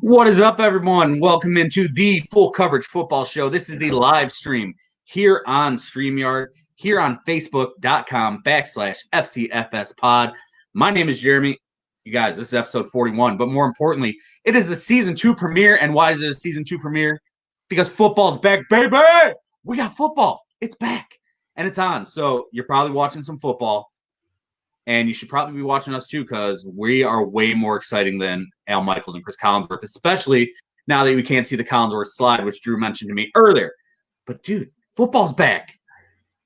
What is up, everyone? Welcome into the Full Coverage Football Show. This is the live stream here on StreamYard, here on Facebook.com/FCFS Pod. My name is Jeremy. You guys, this is episode 41, but more importantly, it is the season 2 premiere. And why is it a season 2 premiere? Because football's back, baby! We got football. It's back, and it's on. So you're probably watching some football. And you should probably be watching us too, because we are way more exciting than Al Michaels and Chris Collinsworth, especially now that we can't see the Collinsworth slide, which Drew mentioned to me earlier. But, dude, football's back.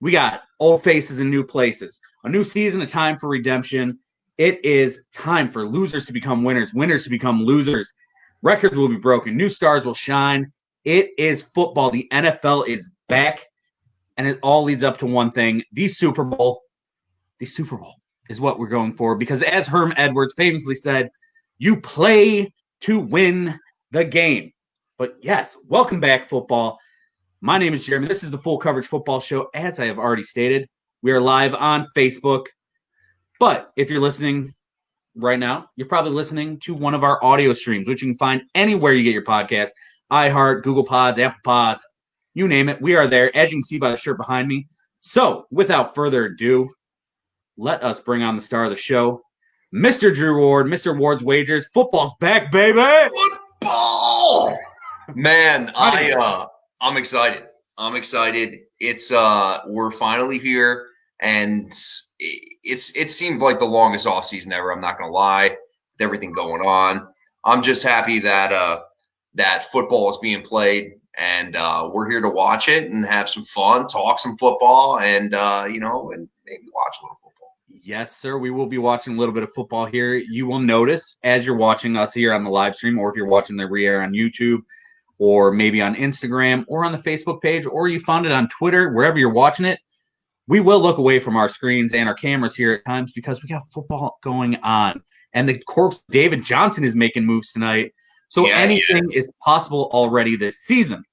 We got old faces in new places. A new season, a time for redemption. It is time for losers to become winners, winners to become losers. Records will be broken. New stars will shine. It is football. The NFL is back. And it all leads up to one thing, the Super Bowl. The Super Bowl is what we're going for, because as Herm Edwards famously said, you play to win the game. But yes, welcome back, football. My name is Jeremy. This is the Full Coverage Football Show. As I have already stated, we are live on Facebook. But if you're listening right now, you're probably listening to one of our audio streams, which you can find anywhere you get your podcast, iHeart, Google Pods, Apple Pods, you name it. We are there, as you can see by the shirt behind me. So without further ado, let us bring on the star of the show, Mr. Drew Ward, Mr. Ward's Wagers. Football's back, baby! Football! Man, I'm excited. I'm excited. It's we're finally here, and it seemed like the longest offseason ever. I'm not gonna lie, with everything going on. I'm just happy that that football is being played, and we're here to watch it and have some fun, talk some football, and and maybe watch a little football. Yes, sir. We will be watching a little bit of football here. You will notice as you're watching us here on the live stream, or if you're watching the re-air on YouTube, or maybe on Instagram, or on the Facebook page, or you found it on Twitter, wherever you're watching it, we will look away from our screens and our cameras here at times because we got football going on. And the corpse David Johnson is making moves tonight. So anything is possible already this season.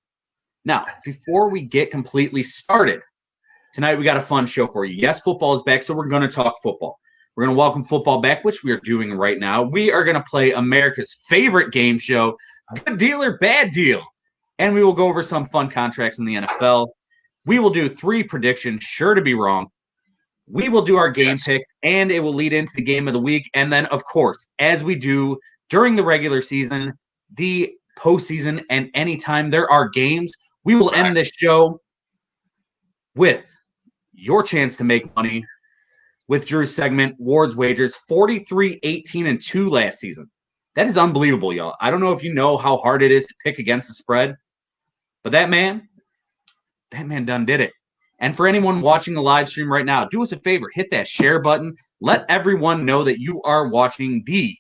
Now, before we get completely started, tonight we got a fun show for you. Yes, football is back, so we're going to talk football. We're going to welcome football back, which we are doing right now. We are going to play America's favorite game show, Good Deal or Bad Deal. And we will go over some fun contracts in the NFL. We will do 3 predictions, sure to be wrong. We will do our game pick, and it will lead into the game of the week. And then, of course, as we do during the regular season, the postseason, and anytime there are games, we will end this show with your chance to make money with Drew's segment, Ward's Wagers, 43-18-2 last season. That is unbelievable, y'all. I don't know if you know how hard it is to pick against the spread, but that man done did it. And for anyone watching the live stream right now, do us a favor, hit that share button. Let everyone know that you are watching the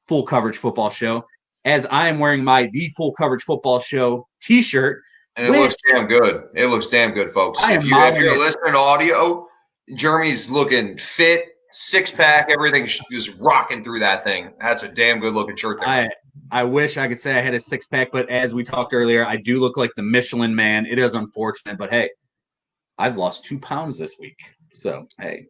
Full Coverage Football Show, as I am wearing my The Full Coverage Football Show t-shirt. And it looks damn good. It looks damn good, folks. If you're listening to audio, Jeremy's looking fit, 6-pack, everything is rocking through that thing. That's a damn good looking shirt there. I wish I could say I had a 6-pack, but as we talked earlier, I do look like the Michelin Man. It is unfortunate, but hey, I've lost 2 pounds this week. So, hey,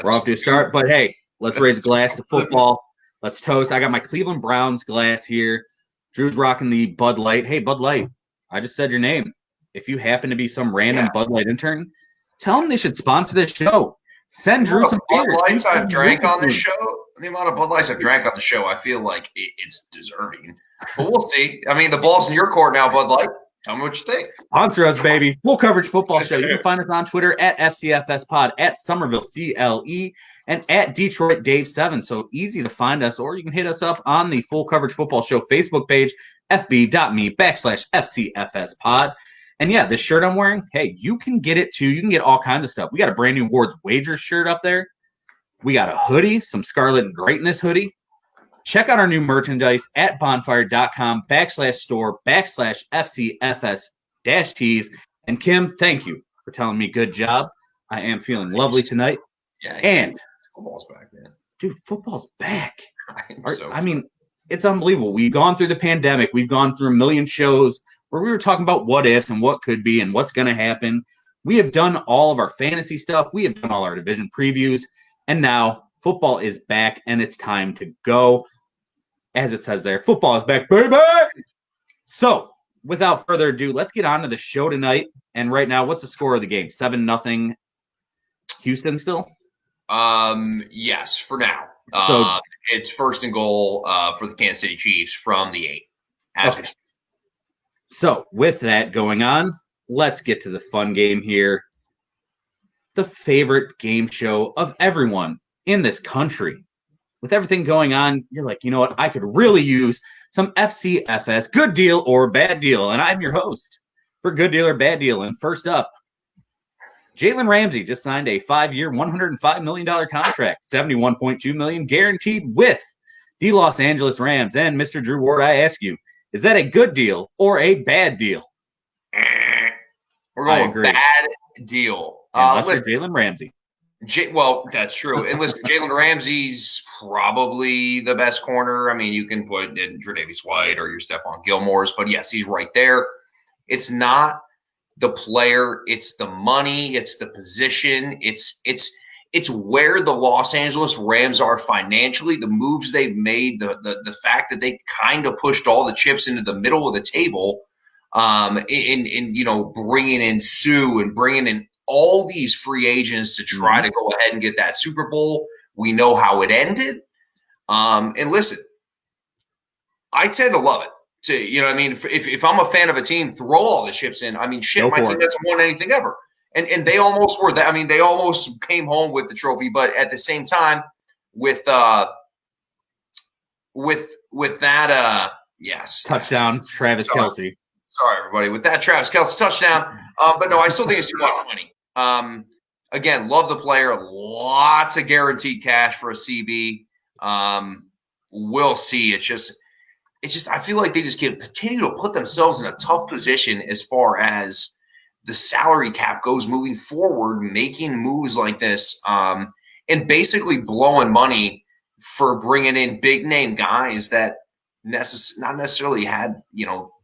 we're off to a start. But hey, let's raise a glass to football. Let's toast. I got my Cleveland Browns glass here. Drew's rocking the Bud Light. Hey, Bud Light, I just said your name. If you happen to be some random Bud Light intern, tell them they should sponsor this show. Send Drew some Bud Lights I've drank on this show. The amount of Bud Lights I've drank on the show, I feel like it's deserving. But we'll see. I mean, the ball's in your court now, Bud Light. Tell me what you think. Sponsor us, baby. Full Coverage Football Show. You can find us on Twitter at FCFS Pod, at Somerville CLE, and at Detroit Dave 7. So easy to find us, or you can hit us up on the Full Coverage Football Show Facebook page, fb.me/FCFS Pod. And yeah, this shirt I'm wearing, hey, you can get it too. You can get all kinds of stuff. We got a brand new Ward's Wagers shirt up there. We got a hoodie, some Scarlet and Greatness hoodie. Check out our new merchandise at bonfire.com/store/FCFS-tees. And Kim, thank you for telling me good job. I am feeling lovely tonight. Yeah, and football's back, man. Dude, football's back. I mean, it's unbelievable. We've gone through the pandemic. We've gone through a million shows where we were talking about what ifs and what could be and what's going to happen. We have done all of our fantasy stuff. We have done all our division previews. And now football is back, and it's time to go. as it says there, football is back, baby. So, without further ado, let's get on to the show tonight. And right now, what's the score of the game? 7-0 Houston still? Yes, for now. So It's first and goal for the Kansas City Chiefs from the 8. Okay. So, with that going on, let's get to the fun game here. The favorite game show of everyone in this country. With everything going on, you're like, you know what? I could really use some FCFS, good deal or bad deal. And I'm your host for Good Deal or Bad Deal. And first up, Jalen Ramsey just signed a 5-year, $105 million contract, $71.2 million guaranteed with the Los Angeles Rams. And Mr. Drew Ward, I ask you, is that a good deal or a bad deal? We're going bad deal. Unless you're Jalen Ramsey. Well, that's true. And listen, Jalen Ramsey's probably the best corner. I mean, you can put in Tre'Davious White or your Stephon Gilmore's, but yes, he's right there. It's not the player, it's the money, it's the position, it's where the Los Angeles Rams are financially, the moves they've made, the fact that they kind of pushed all the chips into the middle of the table, in bringing in Sue and bringing in all these free agents to try to go ahead and get that Super Bowl. We know how it ended. And listen, I tend to love it. If I'm a fan of a team, throw all the chips in. I mean, shit, my team hasn't won anything ever. And they almost were that. I mean, they almost came home with the trophy, but at the same time, with that yes. Touchdown, Travis Kelce. Sorry, everybody. With that Travis Kelce touchdown. But no, I still think it's too much money. Again, love the player. Lots of guaranteed cash for a CB. We'll see. It's just I feel like they just continue to put themselves in a tough position as far as the salary cap goes moving forward, making moves like this, and basically blowing money for bringing in big name guys that not necessarily had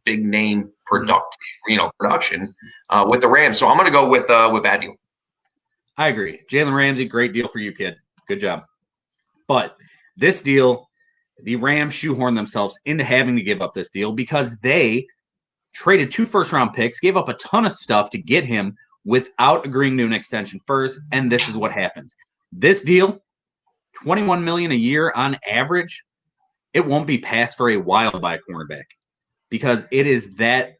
big name production with the Rams. So I'm going to go with bad deal. I agree. Jalen Ramsey, great deal for you, kid. Good job. But this deal, the Rams shoehorned themselves into having to give up this deal because they traded 2 first-round picks, gave up a ton of stuff to get him without agreeing to an extension first, and this is what happens. This deal, $21 million a year on average, it won't be passed for a while by a cornerback because it is that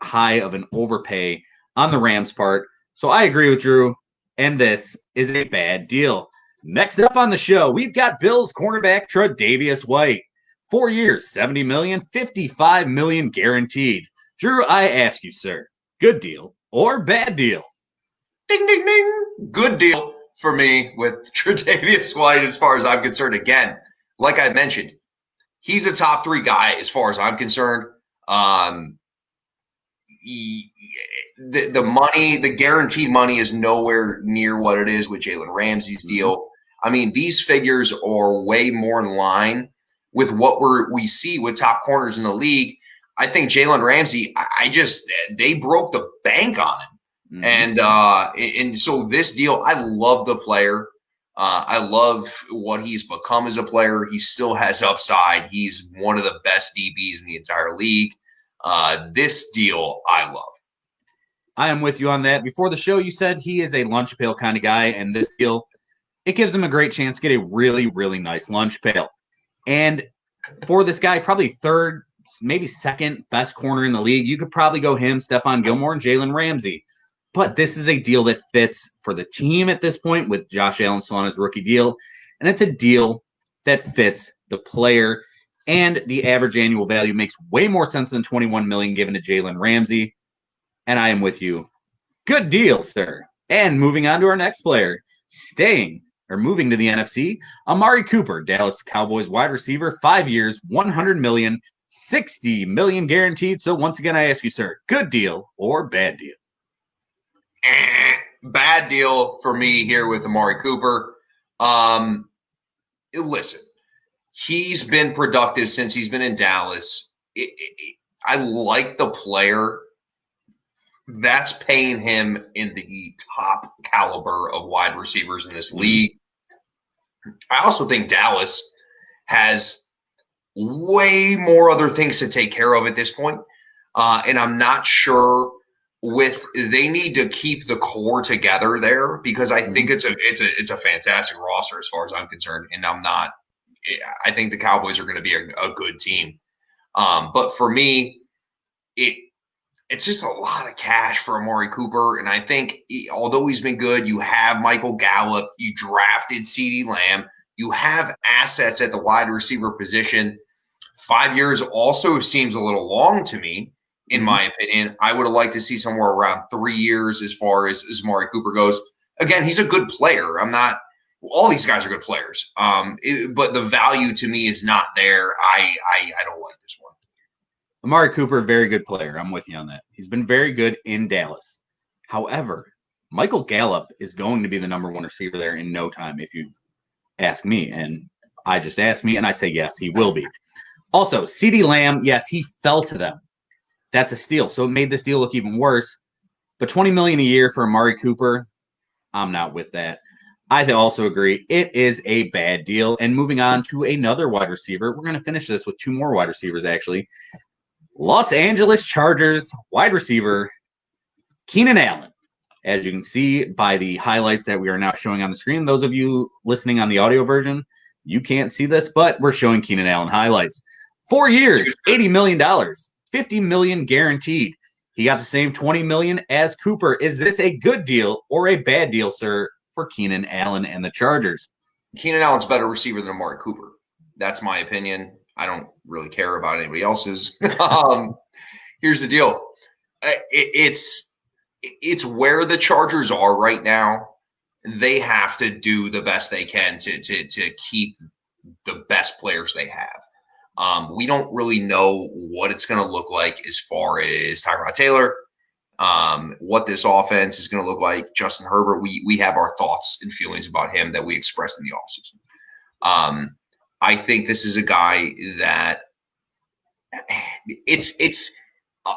high of an overpay on the Rams' part. So I agree with Drew, and this is a bad deal. Next up on the show, we've got Bills cornerback Tre'Davious White. 4 years, $70 million, $55 million guaranteed. Drew, I ask you, sir, good deal or bad deal? Ding, ding, ding. Good deal for me with Tre'Davious White as far as I'm concerned. Again, like I mentioned, he's a top 3 guy as far as I'm concerned. The money, the guaranteed money is nowhere near what it is with Jalen Ramsey's deal. I mean, these figures are way more in line with what we see with top corners in the league. I think Jalen Ramsey, they broke the bank on him. And so this deal, I love the player. I love what he's become as a player. He still has upside. He's one of the best DBs in the entire league. This deal, I love. I am with you on that. Before the show, you said he is a lunch pail kind of guy, and this deal, it gives him a great chance to get a really, really nice lunch pail. And for this guy, probably 3rd, maybe 2nd best corner in the league, you could probably go him, Stephon Gilmore, and Jalen Ramsey. But this is a deal that fits for the team at this point with Josh Allen still on his rookie deal. And it's a deal that fits the player, and the average annual value makes way more sense than $21 million given to Jalen Ramsey. And I am with you. Good deal, sir. And moving on to our next player, moving to the NFC, Amari Cooper, Dallas Cowboys wide receiver, 5 years, $100 million, $60 million guaranteed. So once again, I ask you, sir, good deal or bad deal? Bad deal for me here with Amari Cooper. Listen, he's been productive since he's been in Dallas. I like the player. That's paying him in the top caliber of wide receivers in this league. I also think Dallas has way more other things to take care of at this point. And I'm not sure they need to keep the core together there, because I think it's a fantastic roster as far as I'm concerned. And I think the Cowboys are going to be a good team. But for me, it's just a lot of cash for Amari Cooper. And I think although he's been good, you have Michael Gallup, you drafted CeeDee Lamb, you have assets at the wide receiver position. 5 years also seems a little long to me, in my opinion. I would have liked to see somewhere around 3 years as far as Amari Cooper goes. Again, he's a good player. All these guys are good players. But the value to me is not there. I don't like this one. Amari Cooper, very good player. I'm with you on that. He's been very good in Dallas. However, Michael Gallup is going to be the number one receiver there in no time, if you ask me. And I just asked me, and I say yes, he will be. Also, CeeDee Lamb, yes, he fell to them. That's a steal. So it made this deal look even worse. But $20 million a year for Amari Cooper, I'm not with that. I also agree. It is a bad deal. And moving on to another wide receiver, we're going to finish this with two more wide receivers, actually. Los Angeles Chargers wide receiver Keenan Allen. As you can see by the highlights that we are now showing on the screen, those of you listening on the audio version, you can't see this, but we're showing Keenan Allen highlights. 4 years, $80 million, $50 million guaranteed. He got the same $20 million as Cooper. Is this a good deal or a bad deal, sir, for Keenan Allen and the Chargers? Keenan Allen's a better receiver than Amari Cooper. That's my opinion. I don't really care about anybody else's. Here's the deal. It's where the Chargers are right now. They have to do the best they can to keep the best players they have. We don't really know what it's going to look like as far as Tyrod Taylor, what this offense is going to look like. Justin Herbert, we have our thoughts and feelings about him that we expressed in the offseason. I think this is a guy that it's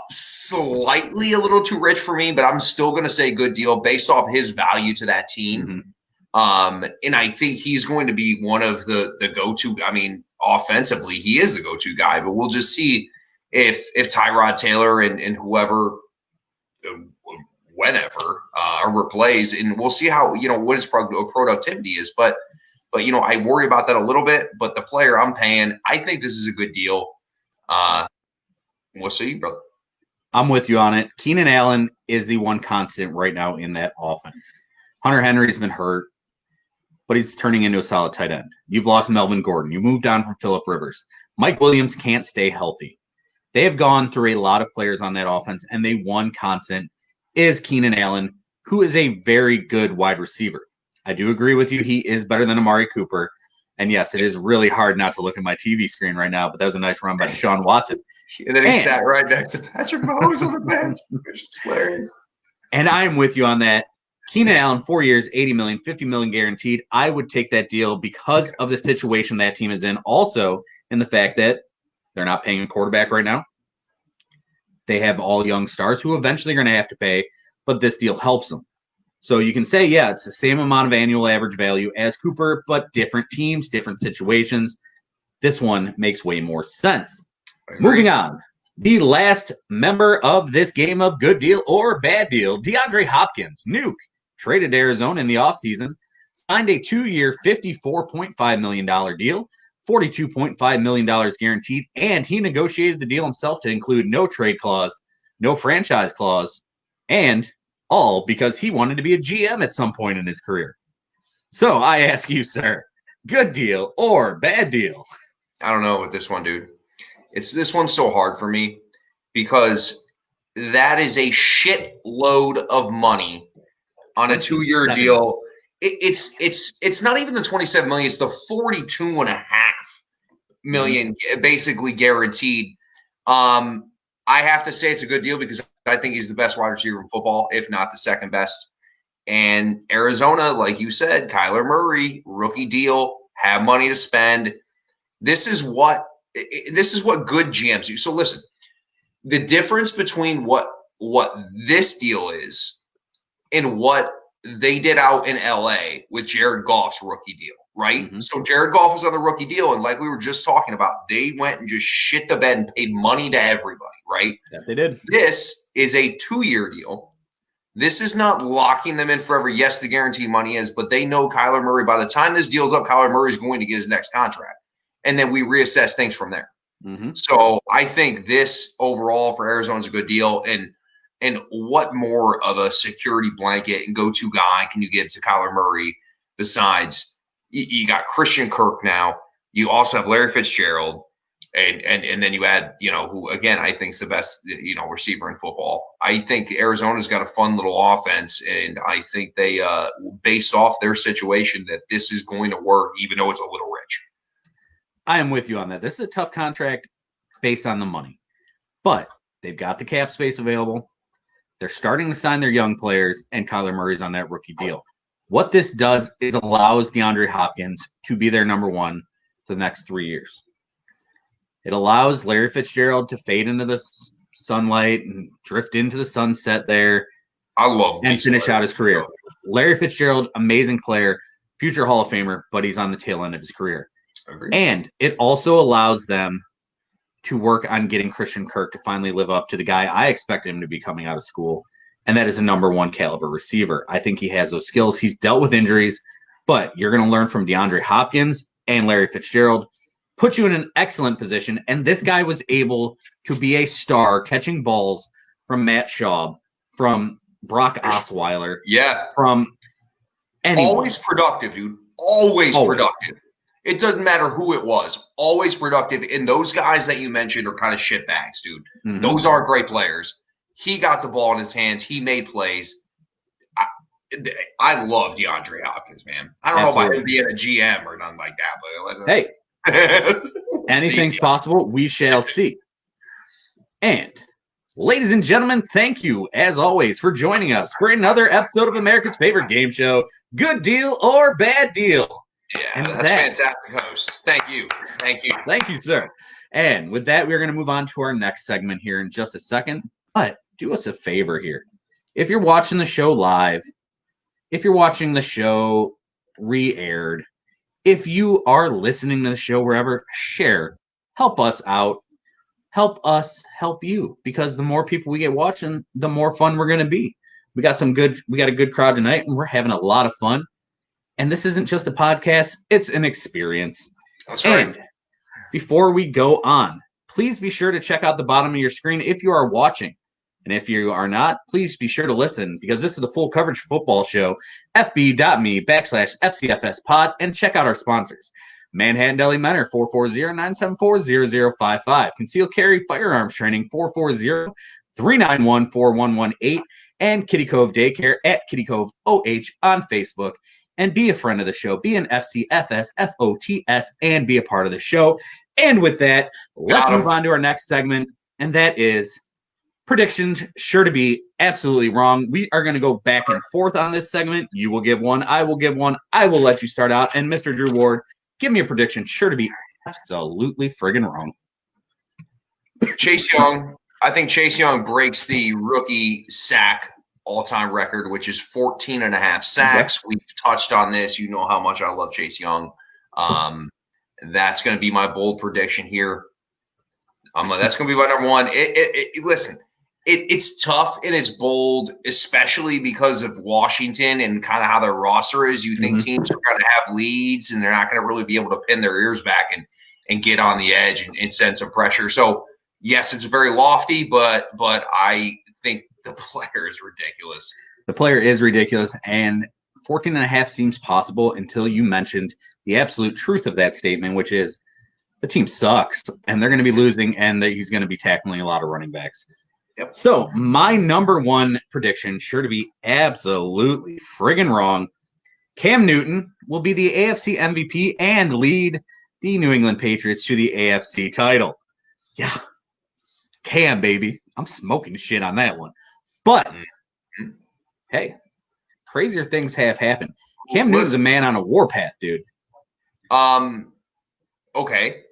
slightly a little too rich for me, but I'm still going to say good deal based off his value to that team. And I think he's going to be one of the go-to. I mean, offensively, he is the go-to guy, but we'll just see if Tyrod Taylor and whoever, whenever, plays, and we'll see how, what his productivity is. But I worry about that a little bit. But the player I'm paying, I think this is a good deal. We'll see, brother. I'm with you on it. Keenan Allen is the one constant right now in that offense. Hunter Henry's been hurt, but he's turning into a solid tight end. You've lost Melvin Gordon. You moved on from Phillip Rivers. Mike Williams can't stay healthy. They have gone through a lot of players on that offense, and the one constant is Keenan Allen, who is a very good wide receiver. I do agree with you. He is better than Amari Cooper. And yes, it is really hard not to look at my TV screen right now, but that was a nice run by Deshaun Watson. And then he sat right next to Patrick Mahomes on the bench. Hilarious. And I'm with you on that. Keenan Allen, 4 years, $80 million, $50 million guaranteed. I would take that deal because of the situation that team is in. Also, in the fact that they're not paying a quarterback right now. They have all young stars who eventually are going to have to pay, but this deal helps them. So you can say, yeah, it's the same amount of annual average value as Cooper, but different teams, different situations. This one makes way more sense. Moving on. The last member of this game of good deal or bad deal, DeAndre Hopkins, Nuke, traded to Arizona in the offseason, signed a 2-year, $54.5 million deal, $42.5 million guaranteed, and he negotiated the deal himself to include no trade clause, no franchise clause, and all because he wanted to be a GM at some point in his career. So I ask you, sir, good deal or bad deal? I don't know with this one, dude. This one's so hard for me because that is a shitload of money on a 2-year deal. It's not even the 27 million, it's the 42.5 million basically guaranteed. I have to say it's a good deal because I think he's the best wide receiver in football, if not the second best. And Arizona, like you said, Kyler Murray, rookie deal, have money to spend. This is what good GMs do. So listen, the difference between what this deal is and what they did out in LA with Jared Goff's rookie deal, right? Mm-hmm. So Jared Goff was on the rookie deal, and like we were just talking about, they went and just shit the bed and paid money to everybody, right? Yeah, they did. This is a 2-year deal. This is not locking them in forever. Yes, the guarantee money is, but they know Kyler Murray. By the time this deal's up, Kyler Murray is going to get his next contract. And then we reassess things from there. Mm-hmm. So I think this overall for Arizona is a good deal. And what more of a security blanket and go-to guy can you give to Kyler Murray besides you got Christian Kirk now. You also have Larry Fitzgerald. And then you add, who again I think is the best, receiver in football. I think Arizona's got a fun little offense, and I think they, based off their situation, that this is going to work, even though it's a little rich. I am with you on that. This is a tough contract based on the money, but they've got the cap space available. They're starting to sign their young players, and Kyler Murray's on that rookie deal. What this does is allows DeAndre Hopkins to be their number one for the next 3 years. It allows Larry Fitzgerald to fade into the sunlight and drift into the sunset there. I love and finish out his career. Larry Fitzgerald, amazing player, future Hall of Famer, but he's on the tail end of his career. And it also allows them to work on getting Christian Kirk to finally live up to the guy I expected him to be coming out of school, and that is a number one caliber receiver. I think he has those skills. He's dealt with injuries, but you're going to learn from DeAndre Hopkins and Larry Fitzgerald, put you in an excellent position. And this guy was able to be a star catching balls from Matt Schaub, from Brock Osweiler. Yeah. From anyone. Always productive, dude. Always productive. It doesn't matter who it was. Always productive. And those guys that you mentioned are kind of shitbags, dude. Mm-hmm. Those are great players. He got the ball in his hands. He made plays. I love DeAndre Hopkins, man. I don't know if I could be in a GM or nothing like that, but hey, anything's possible. We shall see. And ladies and gentlemen, thank you, as always, for joining us for another episode of America's favorite game show, Good Deal or Bad Deal. Yeah, and that's fantastic host. Thank you. Thank you. Thank you, sir. And with that, we're going to move on to our next segment here in just a second. But do us a favor here. If you're watching the show live, if you're watching the show re-aired, if you are listening to the show wherever, share. Help us out. Help us help you, because the more people we get watching, the more fun we're going to be. We got a good crowd tonight, and we're having a lot of fun. And this isn't just a podcast, it's an experience. That's right. And before we go on, please be sure to check out the bottom of your screen if you are watching. And if you are not, please be sure to listen, because this is the full coverage football show, fb.me/FCFS pod, and check out our sponsors. Manhattan Deli Menor, 440-974-0055. Concealed Carry Firearms Training, 440-391-4118. And Kitty Cove Daycare at Kitty Cove OH on Facebook. And be a friend of the show. Be an FCFS, FOTS, and be a part of the show. And with that, let's move on to our next segment, and that is predictions sure to be absolutely wrong. We are going to go back and forth on this segment. You will give one. I will give one. I will let you start out. And Mr. Drew Ward, give me a prediction sure to be absolutely friggin' wrong. Chase Young. I think Chase Young breaks the rookie sack all-time record, which is 14 and a half sacks. Okay. We've touched on this. You know how much I love Chase Young. That's going to be my bold prediction here. That's going to be my number one. Listen, it's tough and it's bold, especially because of Washington and kind of how their roster is. You think teams are going to have leads and they're not going to really be able to pin their ears back and get on the edge and send some pressure. So, yes, it's very lofty, but I think the player is ridiculous. The player is ridiculous, and 14 and a half seems possible until you mentioned the absolute truth of that statement, which is the team sucks, and they're going to be losing, and he's going to be tackling a lot of running backs. Yep. So my number one prediction, sure to be absolutely friggin' wrong, Cam Newton will be the AFC MVP and lead the New England Patriots to the AFC title. Yeah. Cam, baby. I'm smoking shit on that one. But, hey, crazier things have happened. Cam Newton's a man on a warpath, dude. Okay.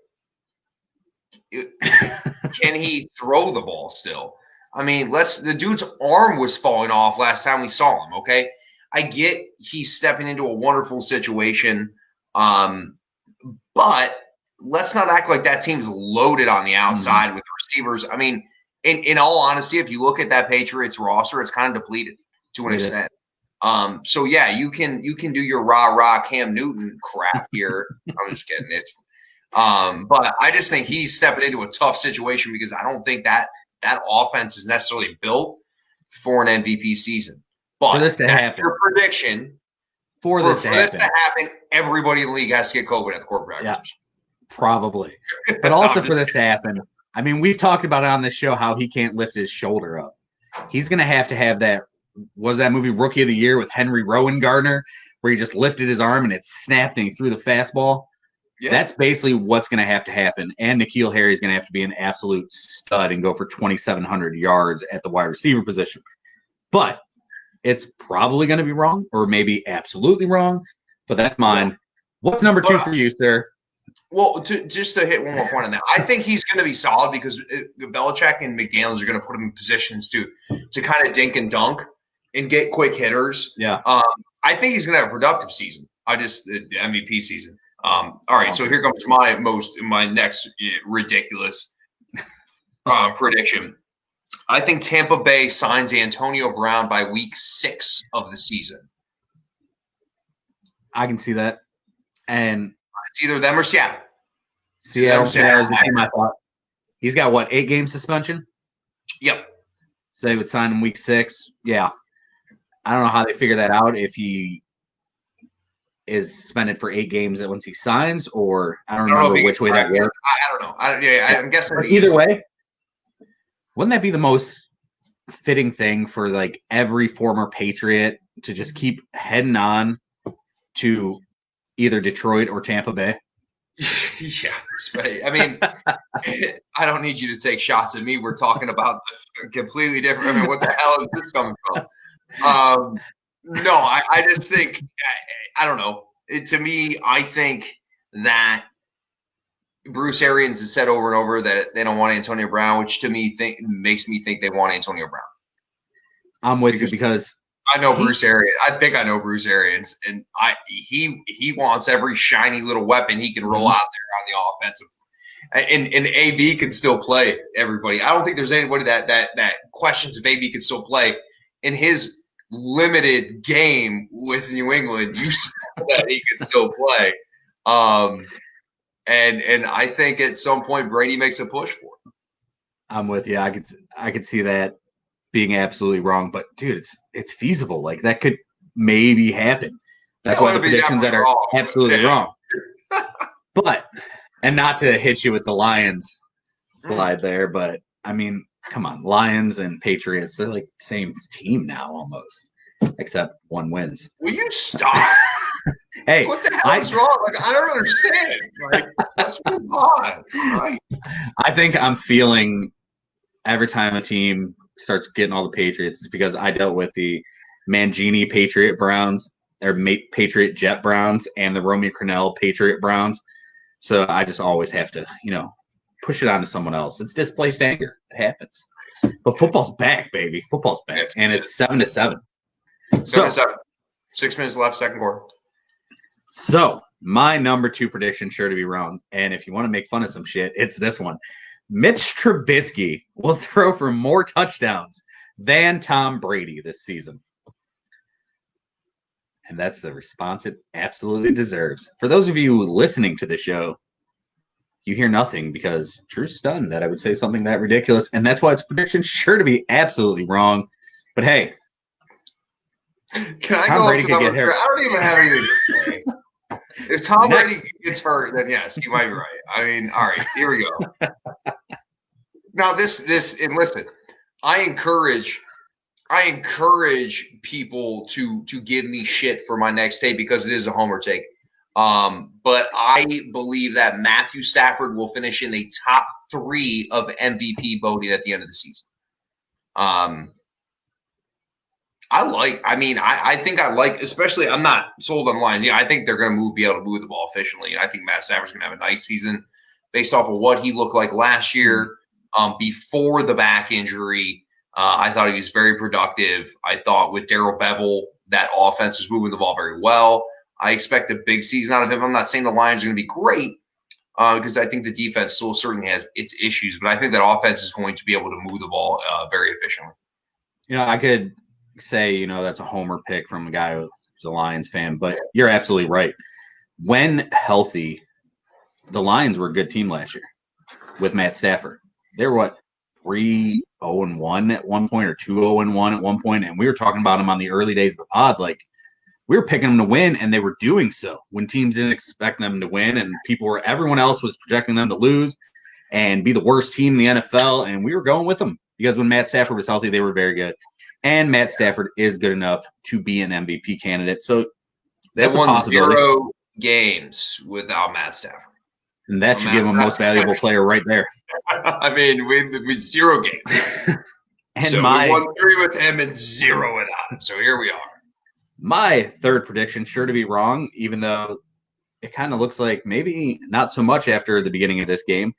Can he throw the ball still? I mean, the dude's arm was falling off last time we saw him, okay? I get he's stepping into a wonderful situation, but let's not act like that team's loaded on the outside with receivers. I mean, in all honesty, if you look at that Patriots roster, it's kind of depleted to an extent. So yeah, you can do your rah Cam Newton crap here. I'm just kidding. It's but I just think he's stepping into a tough situation because I don't think that offense is necessarily built for an MVP season. But for this to happen, your prediction for this to happen, everybody in the league has to get COVID at the quarterback position. Probably. But also for this to happen, I mean, we've talked about it on this show how he can't lift his shoulder up. He's going to have that. Was that movie Rookie of the Year with Henry Rowan Gardner, where he just lifted his arm and it snapped and he threw the fastball? Yeah. That's basically what's going to happen. And N'Keal Harry is going to have to be an absolute stud and go for 2,700 yards at the wide receiver position. But it's probably going to be wrong, or maybe absolutely wrong. But that's mine. What's number 2 for you, sir? Well, just to hit one more point on that, I think he's going to be solid because Belichick and McDaniels are going to put him in positions to kind of dink and dunk and get quick hitters. Yeah. I think he's going to have a productive season. The MVP season. All right, so here comes my next ridiculous prediction. I think Tampa Bay signs Antonio Brown by week 6 of the season. I can see that. And it's either them or Seattle. Seattle is the team I thought. He's got, what, 8-game suspension? Yep. So they would sign him week 6. Yeah. I don't know how they figure that out, if he is suspended for 8 games once he signs, or I don't remember which way that works. I don't know. I'm guessing. Either way, wouldn't that be the most fitting thing for like every former Patriot to just keep heading on to either Detroit or Tampa Bay? Yeah. I mean, I don't need you to take shots at me. We're talking about completely different. I mean, what the hell is this coming from? No, I just think, I don't know. To me, I think that Bruce Arians has said over and over that they don't want Antonio Brown, which to me makes me think they want Antonio Brown. I'm with you because I know Bruce Arians. I think I know Bruce Arians, and he wants every shiny little weapon he can roll out there on the offensive. And AB can still play everybody. I don't think there's anybody that questions if AB can still play. In his limited game with New England, you saw that he could still play. And I think at some point Brady makes a push for him. I'm with you. I could see that being absolutely wrong, but dude, it's feasible. Like that could maybe happen. That's why the predictions that are absolutely wrong. But and not to hit you with the Lions slide there, but I mean, come on, Lions and Patriots, they're like the same team now almost, except one wins. Will you stop? Hey, what the hell is wrong? Like, I don't understand. Like, let's move on. Right? I think I'm feeling every time a team starts getting all the Patriots is because I dealt with the Mangini Patriot Browns, or Patriot Jet Browns, and the Romeo Crennel Patriot Browns. So I just always have to, push it on to someone else. It's displaced anger. It happens. But football's back, baby. Football's back. Yes, and it's 7-7. 7-7. 6 minutes left, second quarter. So my number 2 prediction, sure to be wrong. And if you want to make fun of some shit, it's this one. Mitch Trubisky will throw for more touchdowns than Tom Brady this season. And that's the response it absolutely deserves. For those of you listening to the show, you hear nothing because Drew's stunned that I would say something that ridiculous. And that's why its prediction sure to be absolutely wrong. But hey, can I Tom go Brady could get hurt. I don't even have anything to say. If Tom Brady gets hurt, then yes, you might be right. I mean, all right, here we go. Now this and listen, I encourage people to give me shit for my next take because it is a homer take. But I believe that Matthew Stafford will finish in the top 3 of MVP voting at the end of the season. I think I like, especially I'm not sold on Lions. I think they're going to be able to move the ball efficiently. And I think Matt Stafford's going to have a nice season based off of what he looked like last year before the back injury. I thought he was very productive. I thought with Darrell Bevell that offense is moving the ball very well. I expect a big season out of him. I'm not saying the Lions are going to be great because I think the defense still certainly has its issues, but I think that offense is going to be able to move the ball very efficiently. I could say, that's a homer pick from a guy who's a Lions fan, but you're absolutely right. When healthy, the Lions were a good team last year with Matt Stafford. They were 3-0-1 at one point, or 2-0-1 at one point, and we were talking about them on the early days of the pod. Like, we were picking them to win, and they were doing so when teams didn't expect them to win, and everyone else was projecting them to lose and be the worst team in the NFL, and we were going with them because when Matt Stafford was healthy, they were very good, and Matt Stafford is good enough to be an MVP candidate. So they won 0 games without Matt Stafford. And that should give him most valuable player right there. I mean, with 0 games. And so we won 3 with him and 0 without him. So here we are. My third prediction, sure to be wrong, even though it kind of looks like maybe not so much after the beginning of this game.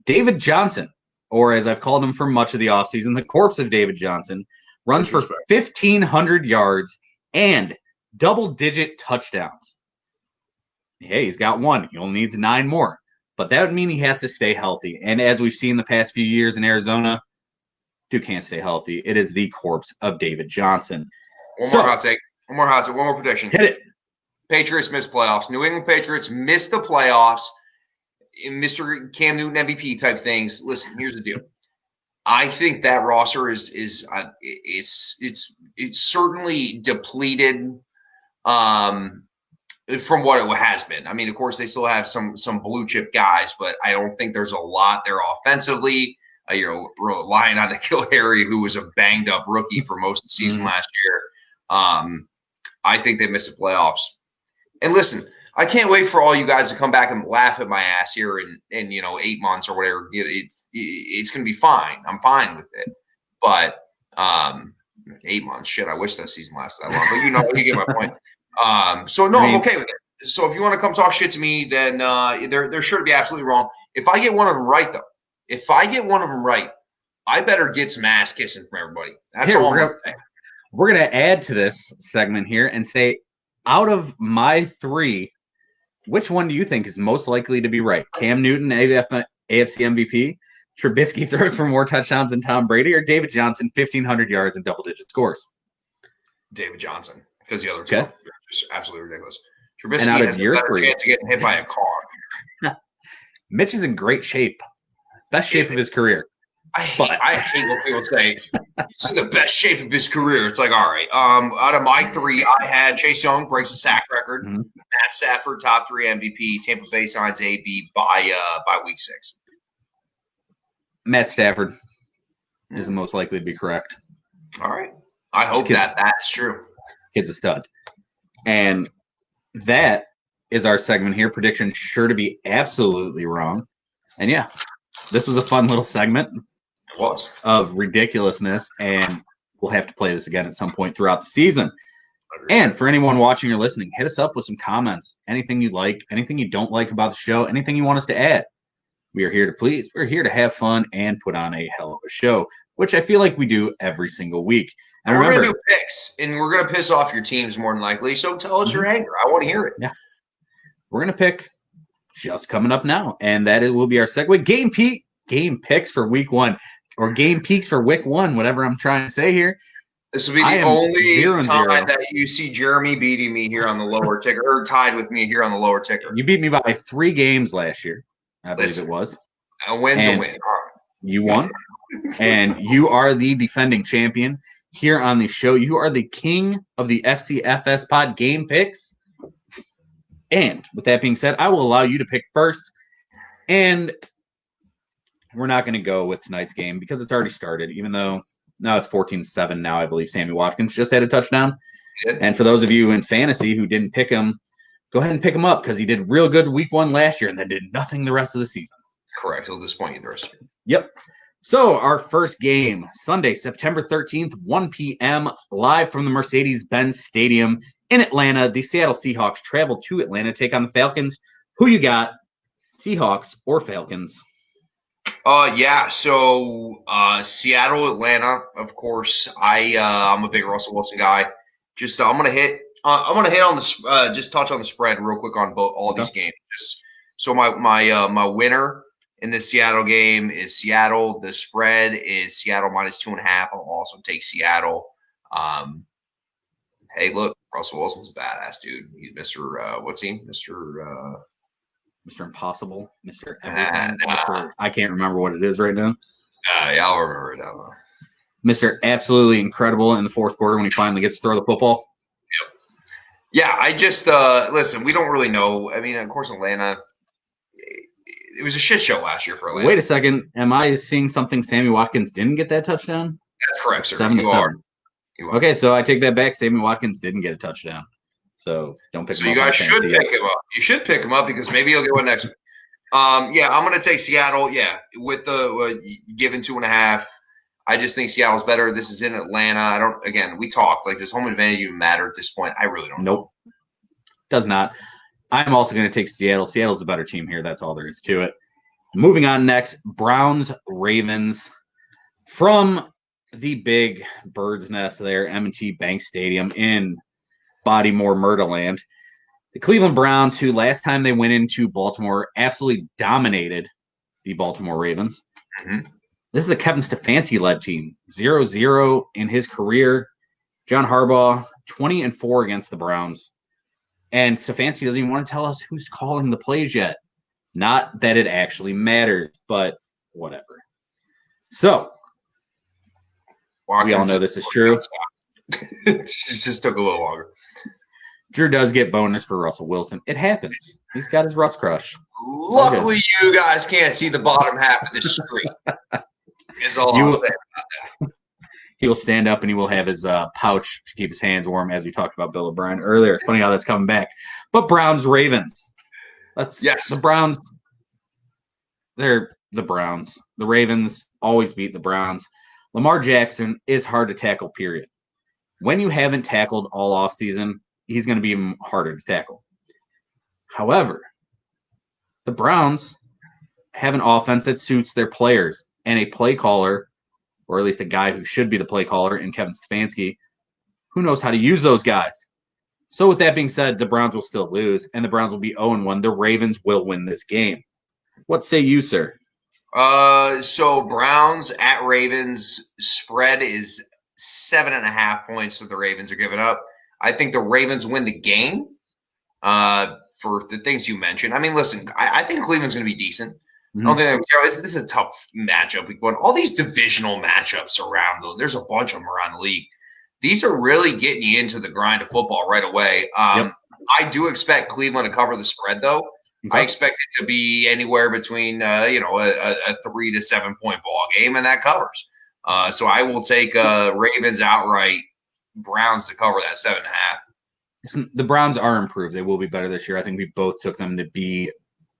David Johnson, or as I've called him for much of the offseason, the corpse of David Johnson, runs for 1,500 yards and double-digit touchdowns. Hey, he's got 1. He only needs 9 more. But that would mean he has to stay healthy. And as we've seen the past few years in Arizona, dude can't stay healthy. It is the corpse of David Johnson. One more hot take. One more prediction. Hit it. Patriots miss playoffs. New England Patriots miss the playoffs. Mr. Cam Newton MVP type things. Listen, here's the deal. I think that roster is it's certainly depleted. From what it has been. I mean, of course, they still have some blue chip guys, but I don't think there's a lot there offensively. You're relying on N'Keal Harry, who was a banged up rookie for most of the season last year. I think they missed the playoffs. And listen, I can't wait for all you guys to come back and laugh at my ass here in 8 months or whatever. It's going to be fine. I'm fine with it. But 8 months, shit, I wish that season lasted that long. But you get my point. I'm okay with it. So if you want to come talk shit to me, then they're sure to be absolutely wrong. If I get one of them right, though, I better get some ass kissing from everybody. That's all I'm going to say. We're going to add to this segment here and say, out of my 3, which one do you think is most likely to be right? Cam Newton, AFC MVP, Trubisky throws for more touchdowns than Tom Brady, or David Johnson, 1,500 yards and double-digit scores? David Johnson, because the other two are just absolutely ridiculous. Trubisky and out has of your a better 3, chance of getting hit by a car. Mitch is in great shape. Best shape of his career. I hate when people say he's in the best shape of his career. It's like, all right. Out of my 3, I had Chase Young breaks a sack record. Mm-hmm. Matt Stafford, top 3 MVP. Tampa Bay signs AB by week 6. Matt Stafford is the most likely to be correct. All right. I hope that is true. Kid's a stud. And that is our segment here. Prediction sure to be absolutely wrong. And yeah, this was a fun little segment. It was. Of ridiculousness, and we'll have to play this again at some point throughout the season. And for anyone watching or listening, hit us up with some comments. Anything you like, anything you don't like about the show, anything you want us to add. We are here to please. We're here to have fun and put on a hell of a show, which I feel like we do every single week. And we're going to do picks, and we're going to piss off your teams more than likely. So tell us your anger. I want to hear it. Yeah. We're going to pick just coming up now, and that will be our segue. Game picks for week 1, or game peaks for week 1, whatever I'm trying to say here. This will be the only time that you see Jeremy beating me here on the lower ticker, or tied with me here on the lower ticker. You beat me by 3 games last year, I believe it was. A win's a win. You won, and you are the defending champion here on the show. You are the king of the FCFS pod game picks. And with that being said, I will allow you to pick first. And we're not going to go with tonight's game because it's already started, even though now it's 14-7 now. I believe Sammy Watkins just had a touchdown. And for those of you in fantasy who didn't pick him, go ahead and pick him up because he did real good week 1 last year and then did nothing the rest of the season. Correct. He'll disappoint you the rest of it. Yep. So our first game, Sunday, September 13th, 1 p.m., live from the Mercedes-Benz Stadium in Atlanta. The Seattle Seahawks travel to Atlanta to take on the Falcons. Who you got, Seahawks or Falcons? So Seattle, Atlanta, of course. I'm a big Russell Wilson guy. Just I'm gonna hit. I'm gonna hit on the just touch on the spread real quick on all these games. Just so my winner in the Seattle game is Seattle. The spread is Seattle -2.5. I'll also take Seattle. Hey, look, Russell Wilson's a badass dude. He's Mr. What's he? Mr. Impossible, Mr. Everything. I can't remember what it is right now. Yeah, I'll remember it now. Mr. Absolutely incredible in the fourth quarter when he finally gets to throw the football. Yep. Yeah, I just listen. We don't really know. I mean, of course, Atlanta. It was a shit show last year for Atlanta. Wait a second. Am I seeing something? Sammy Watkins didn't get that touchdown? That's correct, sir. 7-7. You are. Okay, so I take that back. Sammy Watkins didn't get a touchdown. So don't pick him up. So you guys should pick him up. You should pick him up because maybe he'll get one next week. Yeah, I'm going to take Seattle. Yeah, with the given 2.5. I just think Seattle's better. This is in Atlanta. Again, we talked. Like, does home advantage even matter at this point? I really don't know. Nope. Does not. I'm also going to take Seattle. Seattle's a better team here. That's all there is to it. Moving on next, Browns-Ravens from the big bird's nest there, M&T Bank Stadium in Bodymore, Murderland. The Cleveland Browns, who last time they went into Baltimore, absolutely dominated the Baltimore Ravens. Mm-hmm. This is a Kevin Stefanski-led team. 0-0 in his career. John Harbaugh, 20-4 against the Browns. And Stefanski doesn't even want to tell us who's calling the plays yet. Not that it actually matters, but whatever. So, we all know this is true. It just took a little longer. Drew does get bonus for Russell Wilson. It happens. He's got his Russ crush. Luckily, you guys can't see the bottom half of the screen. Is all I'm saying about that. He will stand up and he will have his pouch to keep his hands warm, as we talked about Bill O'Brien earlier. It's funny how that's coming back. But Browns-Ravens. The Browns. They're the Browns. The Ravens always beat the Browns. Lamar Jackson is hard to tackle, period. When you haven't tackled all offseason, he's going to be even harder to tackle. However, the Browns have an offense that suits their players and a play caller, or at least a guy who should be the play caller in Kevin Stefanski, who knows how to use those guys. So with that being said, the Browns will still lose, and the Browns will be 0-1. The Ravens will win this game. What say you, sir? So Browns at Ravens, spread is 7.5 points that the Ravens are giving up. I think the Ravens win the game for the things you mentioned. I mean, listen, I think Cleveland's going to be decent. I don't think this is a tough matchup. All these divisional matchups around, though, there's a bunch of them around the league. These are really getting you into the grind of football right away. I do expect Cleveland to cover the spread, though. I expect it to be anywhere between a 3 to 7 point ball game, and that covers. So I will take Ravens outright, Browns to cover that 7.5. Listen, the Browns are improved. They will be better this year. I think we both took them to be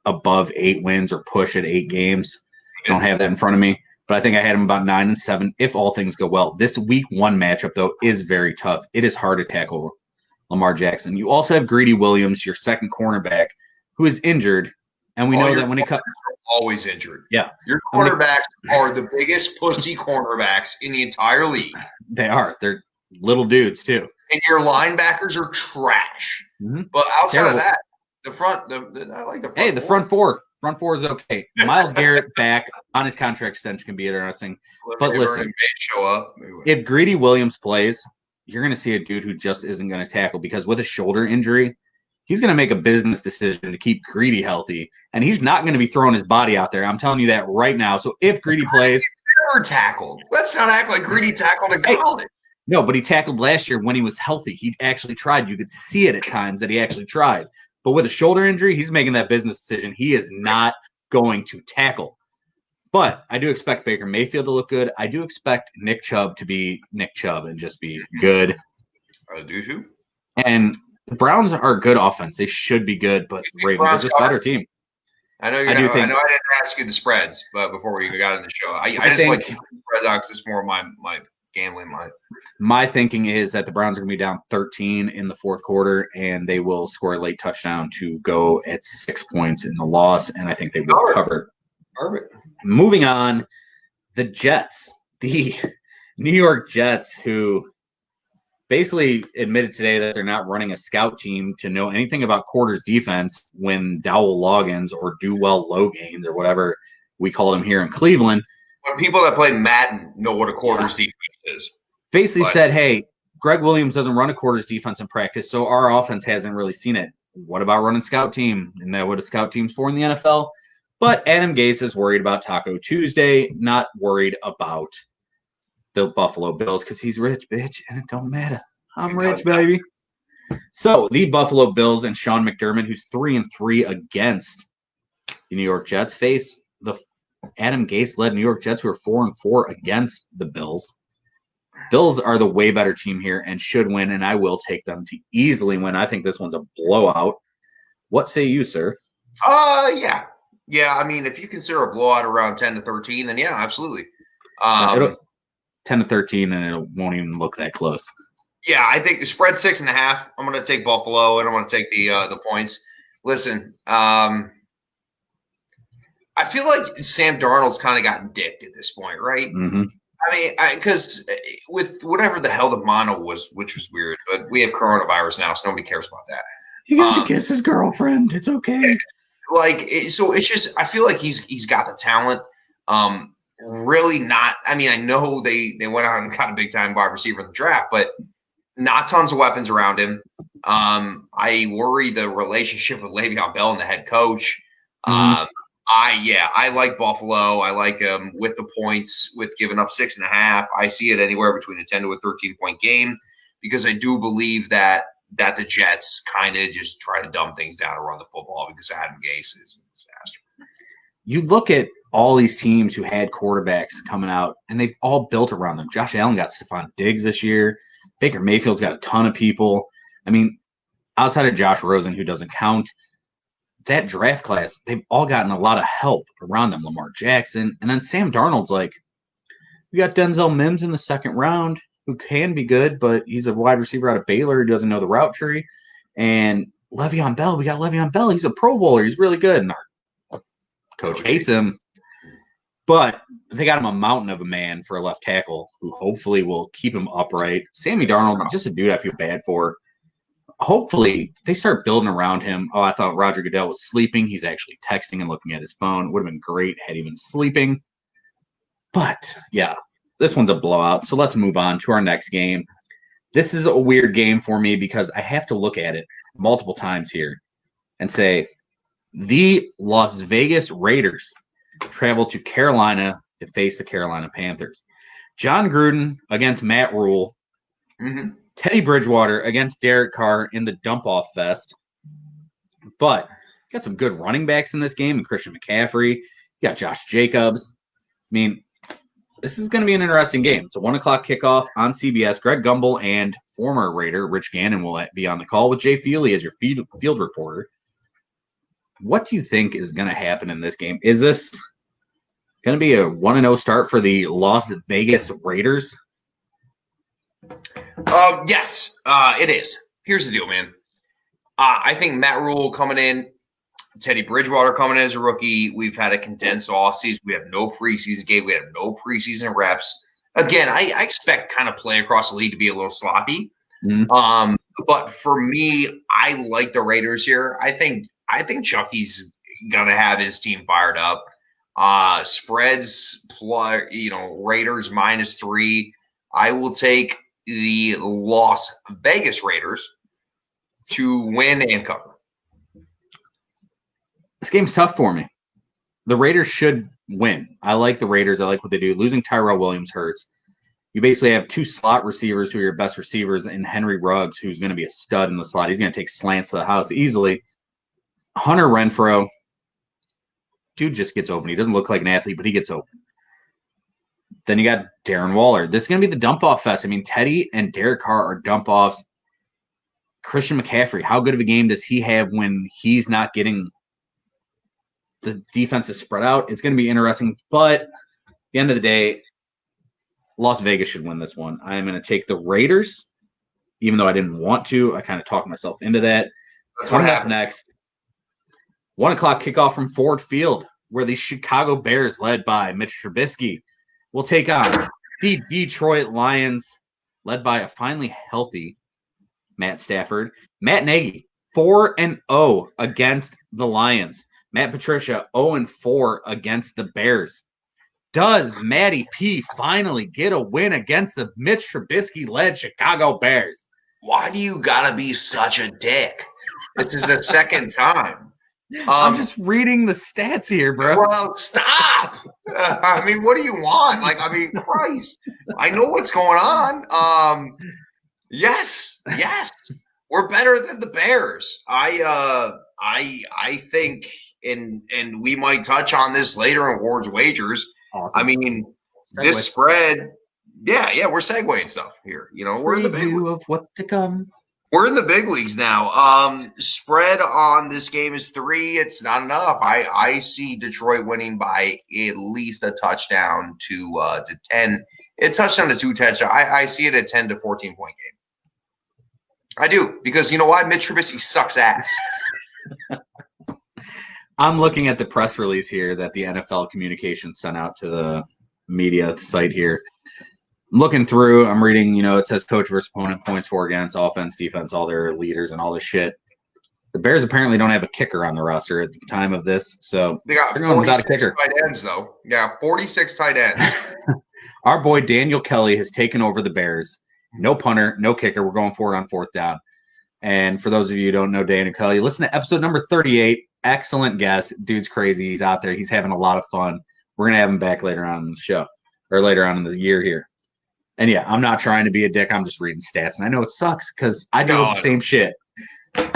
above 8 wins or push at 8 games. I don't have that in front of me, but I think I had them about 9-7 if all things go well. This week 1 matchup, though, is very tough. It is hard to tackle Lamar Jackson. You also have Greedy Williams, your second cornerback, who is injured, and we know that when he cut, always injured. Yeah, your cornerbacks are the biggest pussy cornerbacks in the entire league. They are. They're little dudes too, and your linebackers are trash. Mm-hmm. But outside of that, the front, I like the front. Hey, the front four is okay. Myles Garrett back on his contract extension can be interesting. But listen, show up. If Greedy Williams plays, you're going to see a dude who just isn't going to tackle because with a shoulder injury, he's going to make a business decision to keep Greedy healthy, and he's not going to be throwing his body out there. I'm telling you that right now. So if Greedy plays, never tackled. Let's not act like Greedy tackled in college. Hey, no, but he tackled last year when he was healthy. He actually tried. You could see it at times that he actually tried. But with a shoulder injury, he's making that business decision. He is not going to tackle. But I do expect Baker Mayfield to look good. I do expect Nick Chubb to be Nick Chubb and just be good. Do you? And the Browns are a good offense. They should be good, but the Ravens are just a better team. I know I didn't ask you the spreads, but before we got in the show, I just like spreads out because it's more my gambling mind. My thinking is that the Browns are going to be down 13 in the fourth quarter, and they will score a late touchdown to go at 6 points in the loss, and I think they will cover. Perfect. Moving on, the Jets, the New York Jets, who basically admitted today that they're not running a scout team to know anything about quarters defense when Dowell logins or do well low gains or whatever we called him here in Cleveland. When people that play Madden know what a quarters defense is. Basically said, hey, Greg Williams doesn't run a quarters defense in practice, so our offense hasn't really seen it. What about running scout team? Isn't that what a scout team's for in the NFL? But Adam Gase is worried about Taco Tuesday, not worried about the Buffalo Bills because he's rich, bitch, and it don't matter. I'm rich, baby. So the Buffalo Bills and Sean McDermott, who's 3-3 against the New York Jets, face the Adam Gase-led New York Jets, who are 4-4 against the Bills. Bills are the way better team here and should win, and I will take them to easily win. I think this one's a blowout. What say you, sir? Yeah. I mean, if you consider a blowout around 10-13, then yeah, absolutely. 10-13, and it won't even look that close. Yeah, I think the spread 6.5. I'm going to take Buffalo, and I'm going to take the points. Listen, I feel like Sam Darnold's kind of gotten dicked at this point, right? Mm-hmm. I mean, because with whatever the hell the mono was, which was weird, but we have coronavirus now, so nobody cares about that. He got to kiss his girlfriend. It's okay. So it's just, I feel like he's got the talent. Really not. I mean, I know they went out and got a big time wide receiver in the draft, but not tons of weapons around him. I worry the relationship with Le'Veon Bell and the head coach. I like Buffalo. I like them with the points, with giving up 6.5. I see it anywhere between a 10 to a 13-point game because I do believe that the Jets kind of just try to dumb things down and run the football because Adam Gase is a disaster. You look at all these teams who had quarterbacks coming out, and they've all built around them. Josh Allen got Stephon Diggs this year. Baker Mayfield's got a ton of people. I mean, outside of Josh Rosen, who doesn't count, that draft class, they've all gotten a lot of help around them. Lamar Jackson. And then Sam Darnold's like, we got Denzel Mims in the second round, who can be good, but he's a wide receiver out of Baylor who doesn't know the route tree. And Le'Veon Bell, we got Le'Veon Bell. He's a Pro Bowler. He's really good. And our coach hates him. But they got him a mountain of a man for a left tackle who hopefully will keep him upright. Sammy Darnold, just a dude I feel bad for. Hopefully they start building around him. Oh, I thought Roger Goodell was sleeping. He's actually texting and looking at his phone. Would have been great had he been sleeping. But, yeah, this one's a blowout. So let's move on to our next game. This is a weird game for me because I have to look at it multiple times here and say, the Las Vegas Raiders travel to Carolina to face the Carolina Panthers. John Gruden against Matt Rule. Mm-hmm. Teddy Bridgewater against Derek Carr in the dump-off fest. But got some good running backs in this game, and Christian McCaffrey. You got Josh Jacobs. I mean, this is going to be an interesting game. It's a 1 o'clock kickoff on CBS. Greg Gumbel and former Raider Rich Gannon will be on the call with Jay Feely as your field reporter. What do you think is going to happen in this game? Is this going to be a 1-0 start for the Las Vegas Raiders? Yes, it is. Here's the deal, man. I think Matt Rule coming in, Teddy Bridgewater coming in as a rookie. We've had a condensed offseason. We have no preseason game. We have no preseason reps. Again, I expect kind of play across the league to be a little sloppy. Mm-hmm. But for me, I like the Raiders here. I think Chucky's gonna have his team fired up. Spreads plus, Raiders -3. I will take the Las Vegas Raiders to win and cover. This game's tough for me. The Raiders should win. I like the Raiders. I like what they do. Losing Tyrell Williams hurts. You basically have two slot receivers who are your best receivers, and Henry Ruggs, who's going to be a stud in the slot. He's going to take slants to the house easily. Hunter Renfrow, dude just gets open. He doesn't look like an athlete, but he gets open. Then you got Darren Waller. This is going to be the dump-off fest. I mean, Teddy and Derek Carr are dump-offs. Christian McCaffrey, how good of a game does he have when he's not getting the defense is spread out? It's going to be interesting. But at the end of the day, Las Vegas should win this one. I'm going to take the Raiders, even though I didn't want to. I kind of talked myself into that. Coming up next, 1 o'clock kickoff from Ford Field, where the Chicago Bears, led by Mitch Trubisky, will take on the Detroit Lions, led by a finally healthy Matt Stafford. Matt Nagy, 4-0 against the Lions. Matt Patricia, 0-4 against the Bears. Does Matty P finally get a win against the Mitch Trubisky-led Chicago Bears? Why do you gotta be such a dick? This is the second time. I'm just reading the stats here, bro. Well, stop. I mean, what do you want? Like, I mean, Christ. I know what's going on. Yes, we're better than the Bears. I think, and we might touch on this later in Ward's Wagers. Awesome. I mean, this spread. Yeah, we're segueing stuff here. You know, we're in the big of what to come. We're in the big leagues now. Spread on this game is 3. It's not enough. I see Detroit winning by at least a touchdown to 10. A touchdown to 2 touchdowns. I see it at 10 to 14-point game. I do, because you know why? Mitch Trubisky sucks ass. I'm looking at the press release here that the NFL Communications sent out to the media site here. I'm looking through, I'm reading, you know, it says coach versus opponent, points for, against, offense, defense, all their leaders and all this shit. The Bears apparently don't have a kicker on the roster at the time of this, so they got 46 tight ends, though. Yeah, 46 tight ends. Our boy Daniel Kelly has taken over the Bears. No punter, no kicker. We're going for it on 4th down. And for those of you who don't know Daniel Kelly, listen to episode number 38. Excellent guest. Dude's crazy. He's out there. He's having a lot of fun. We're going to have him back later on in the show, or later on in the year here. And yeah, I'm not trying to be a dick. I'm just reading stats. And I know it sucks because I deal with the same shit.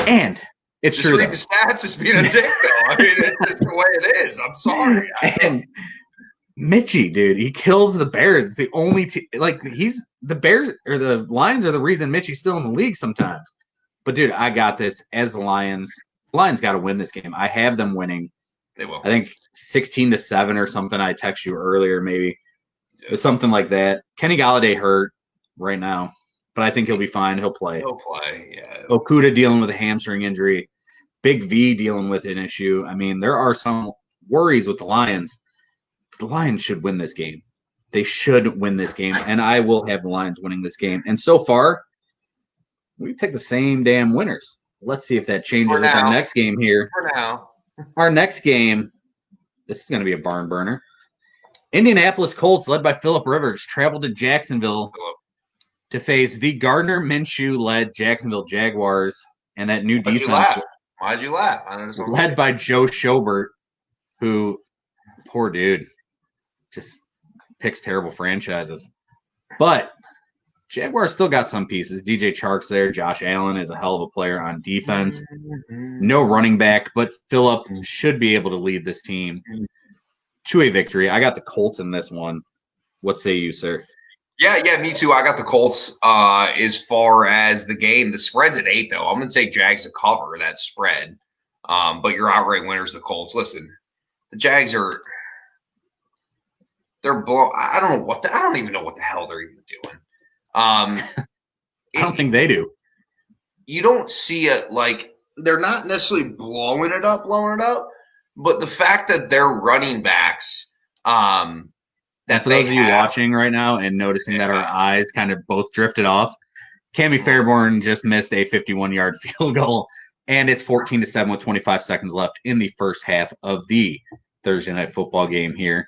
And it's just true. Read the stats is being a dick, though. I mean, it's the way it is. I'm sorry. And Mitchie, dude, he kills the Bears. It's the only he's the Bears or the Lions are the reason Mitchie's still in the league sometimes. But dude, I got this as the Lions. The Lions got to win this game. I have them winning. They will. I think 16-7 or something. I text you earlier, maybe. Or something like that. Kenny Golladay hurt right now, but I think he'll be fine. He'll play. Yeah. Okuda dealing with a hamstring injury. Big V dealing with an issue. I mean, there are some worries with the Lions. But the Lions should win this game. They should win this game, and I will have the Lions winning this game. And so far, we picked the same damn winners. Let's see if that changes with our next game here. For now. Our next game, this is going to be a barn burner. Indianapolis Colts, led by Phillip Rivers, traveled to Jacksonville to face the Gardner Minshew-led Jacksonville Jaguars and that new defense. Why'd you laugh? Led by Joe Schobert, who, poor dude, just picks terrible franchises. But Jaguars still got some pieces. DJ Chark's there. Josh Allen is a hell of a player on defense. No running back, but Phillip should be able to lead this team to a victory. I got the Colts in this one. What say you, sir? Yeah, me too. I got the Colts as far as the game. The spread's at 8, though. I'm going to take Jags to cover that spread. But your outright winner's the Colts. Listen, the Jags they're blown. I don't even know what the hell they're even doing. I don't think they do. You don't see it like they're not necessarily blowing it up, but the fact that they're running backs, that for those of you watching right now and noticing that our eyes kind of both drifted off, Cammie Fairborn just missed a 51-yard field goal, and it's 14-7 with 25 seconds left in the first half of the Thursday night football game here.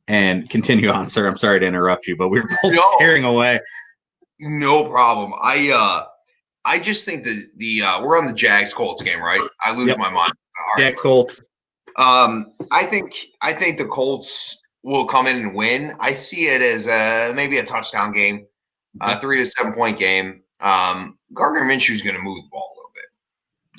And continue on, sir. I'm sorry to interrupt you, but we were both staring away. No problem. I just think that we're on the Jags Colts game, right? I lose my mind. Jags Colts. I think the Colts will come in and win. I see it as maybe a touchdown game, 3 to 7 point game. Gardner Minshew is going to move the ball a little bit.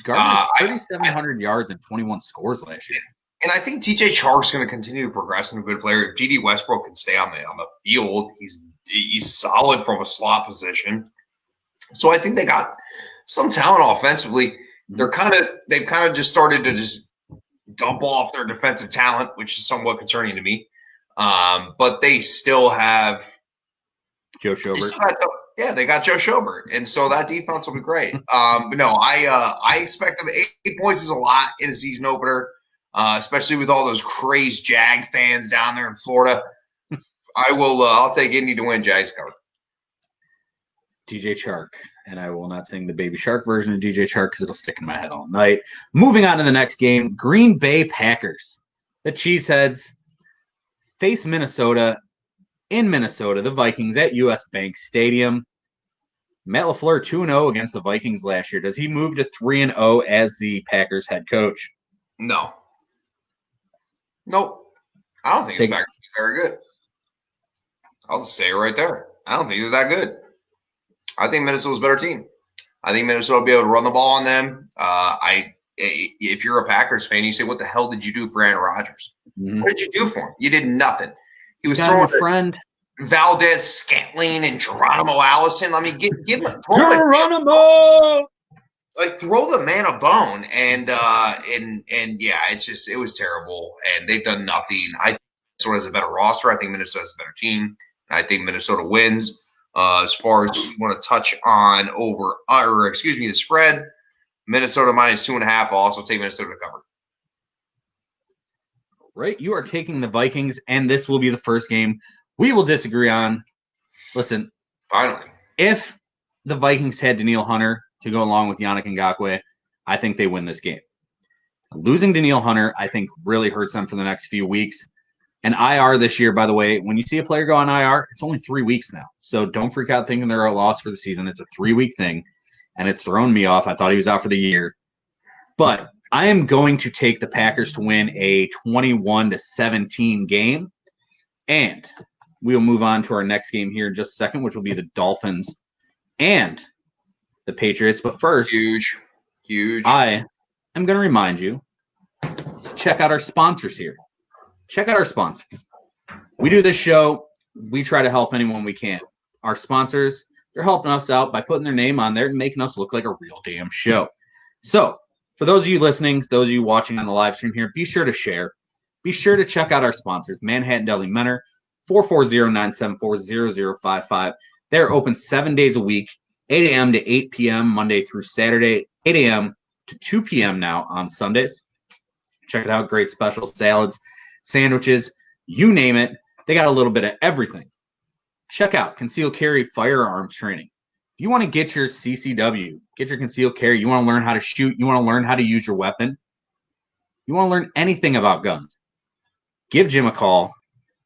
Gardner 3,700 yards and 21 scores last year. And I think DJ Chark's going to continue to progress and a good player. If GD Westbrook can stay on the field, he's solid from a slot position. So I think they got some talent offensively. They've kind of just started to just dump off their defensive talent, which is somewhat concerning to me. But they still have Joe Schobert. They got Joe Schobert, and so that defense will be great. But no, I expect them. 8 points is a lot in a season opener, especially with all those crazed Jag fans down there in Florida. I'll take Indy to win. Jags cover. DJ Chark. And I will not sing the Baby Shark version of DJ Chark because it'll stick in my head all night. Moving on to the next game, Green Bay Packers. The Cheeseheads face Minnesota in Minnesota, the Vikings at US Bank Stadium. Matt LaFleur 2-0 against the Vikings last year. Does he move to 3-0 as the Packers head coach? No. Nope. I don't think his Packers are very good. I'll just say it right there. I don't think they're that good. I think Minnesota's a better team. I think Minnesota will be able to run the ball on them. If you're a Packers fan, you say, "What the hell did you do for Aaron Rodgers? Mm-hmm. What did you do for him? You did nothing." He was throwing a friend Valdez Scantling and Geronimo Allison. I mean, give him Geronimo. Like throw the man a bone, and yeah, it was terrible, and they've done nothing. I think Minnesota has a better roster. I think Minnesota has a better team. I think Minnesota wins. As far as you want to touch on the spread, Minnesota minus 2.5. I'll also take Minnesota to cover. Right, you are taking the Vikings, and this will be the first game we will disagree on. Listen, finally, if the Vikings had Danielle Hunter to go along with Yannick Ngakoue, I think they win this game. Losing Danielle Hunter, I think, really hurts them for the next few weeks. And IR this year, by the way, when you see a player go on IR, it's only 3 weeks now. So don't freak out thinking they're a loss for the season. It's a 3-week thing, and it's thrown me off. I thought he was out for the year. But I am going to take the Packers to win a 21-17 game. And we'll move on to our next game here in just a second, which will be the Dolphins and the Patriots. But first, huge. I am going to remind you to check out our sponsors here. Check out our sponsors. We do this show. We try to help anyone we can. Our sponsors, they're helping us out by putting their name on there and making us look like a real damn show. So for those of you listening, those of you watching on the live stream here, be sure to share. Be sure to check out our sponsors, Manhattan Deli Menor, 440-974-0055. They're open 7 days a week, 8 a.m. to 8 p.m. Monday through Saturday, 8 a.m. to 2 p.m. now on Sundays. Check it out. Great specials, salads, sandwiches, you name it. They got a little bit of everything. Check out Concealed Carry Firearms Training. If you want to get your CCW, get your concealed carry, you want to learn how to shoot, you want to learn how to use your weapon, you want to learn anything about guns, give Jim a call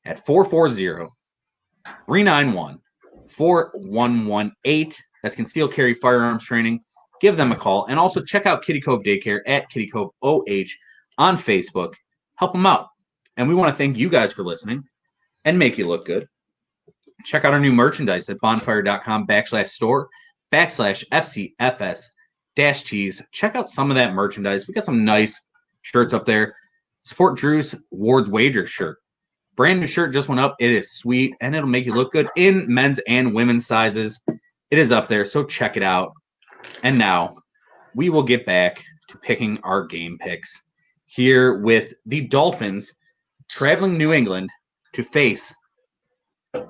at 440-391-4118. That's Concealed Carry Firearms Training. Give them a call. And also check out Kitty Cove Daycare at Kitty Cove OH on Facebook. Help them out. And we want to thank you guys for listening and make you look good. Check out our new merchandise at bonfire.com/store/FCFS-tees. Check out some of that merchandise. We got some nice shirts up there. Support Drew's Ward's Wager shirt. Brand new shirt just went up. It is sweet, and it'll make you look good in men's and women's sizes. It is up there, so check it out. And now we will get back to picking our game picks here with the Dolphins traveling New England to face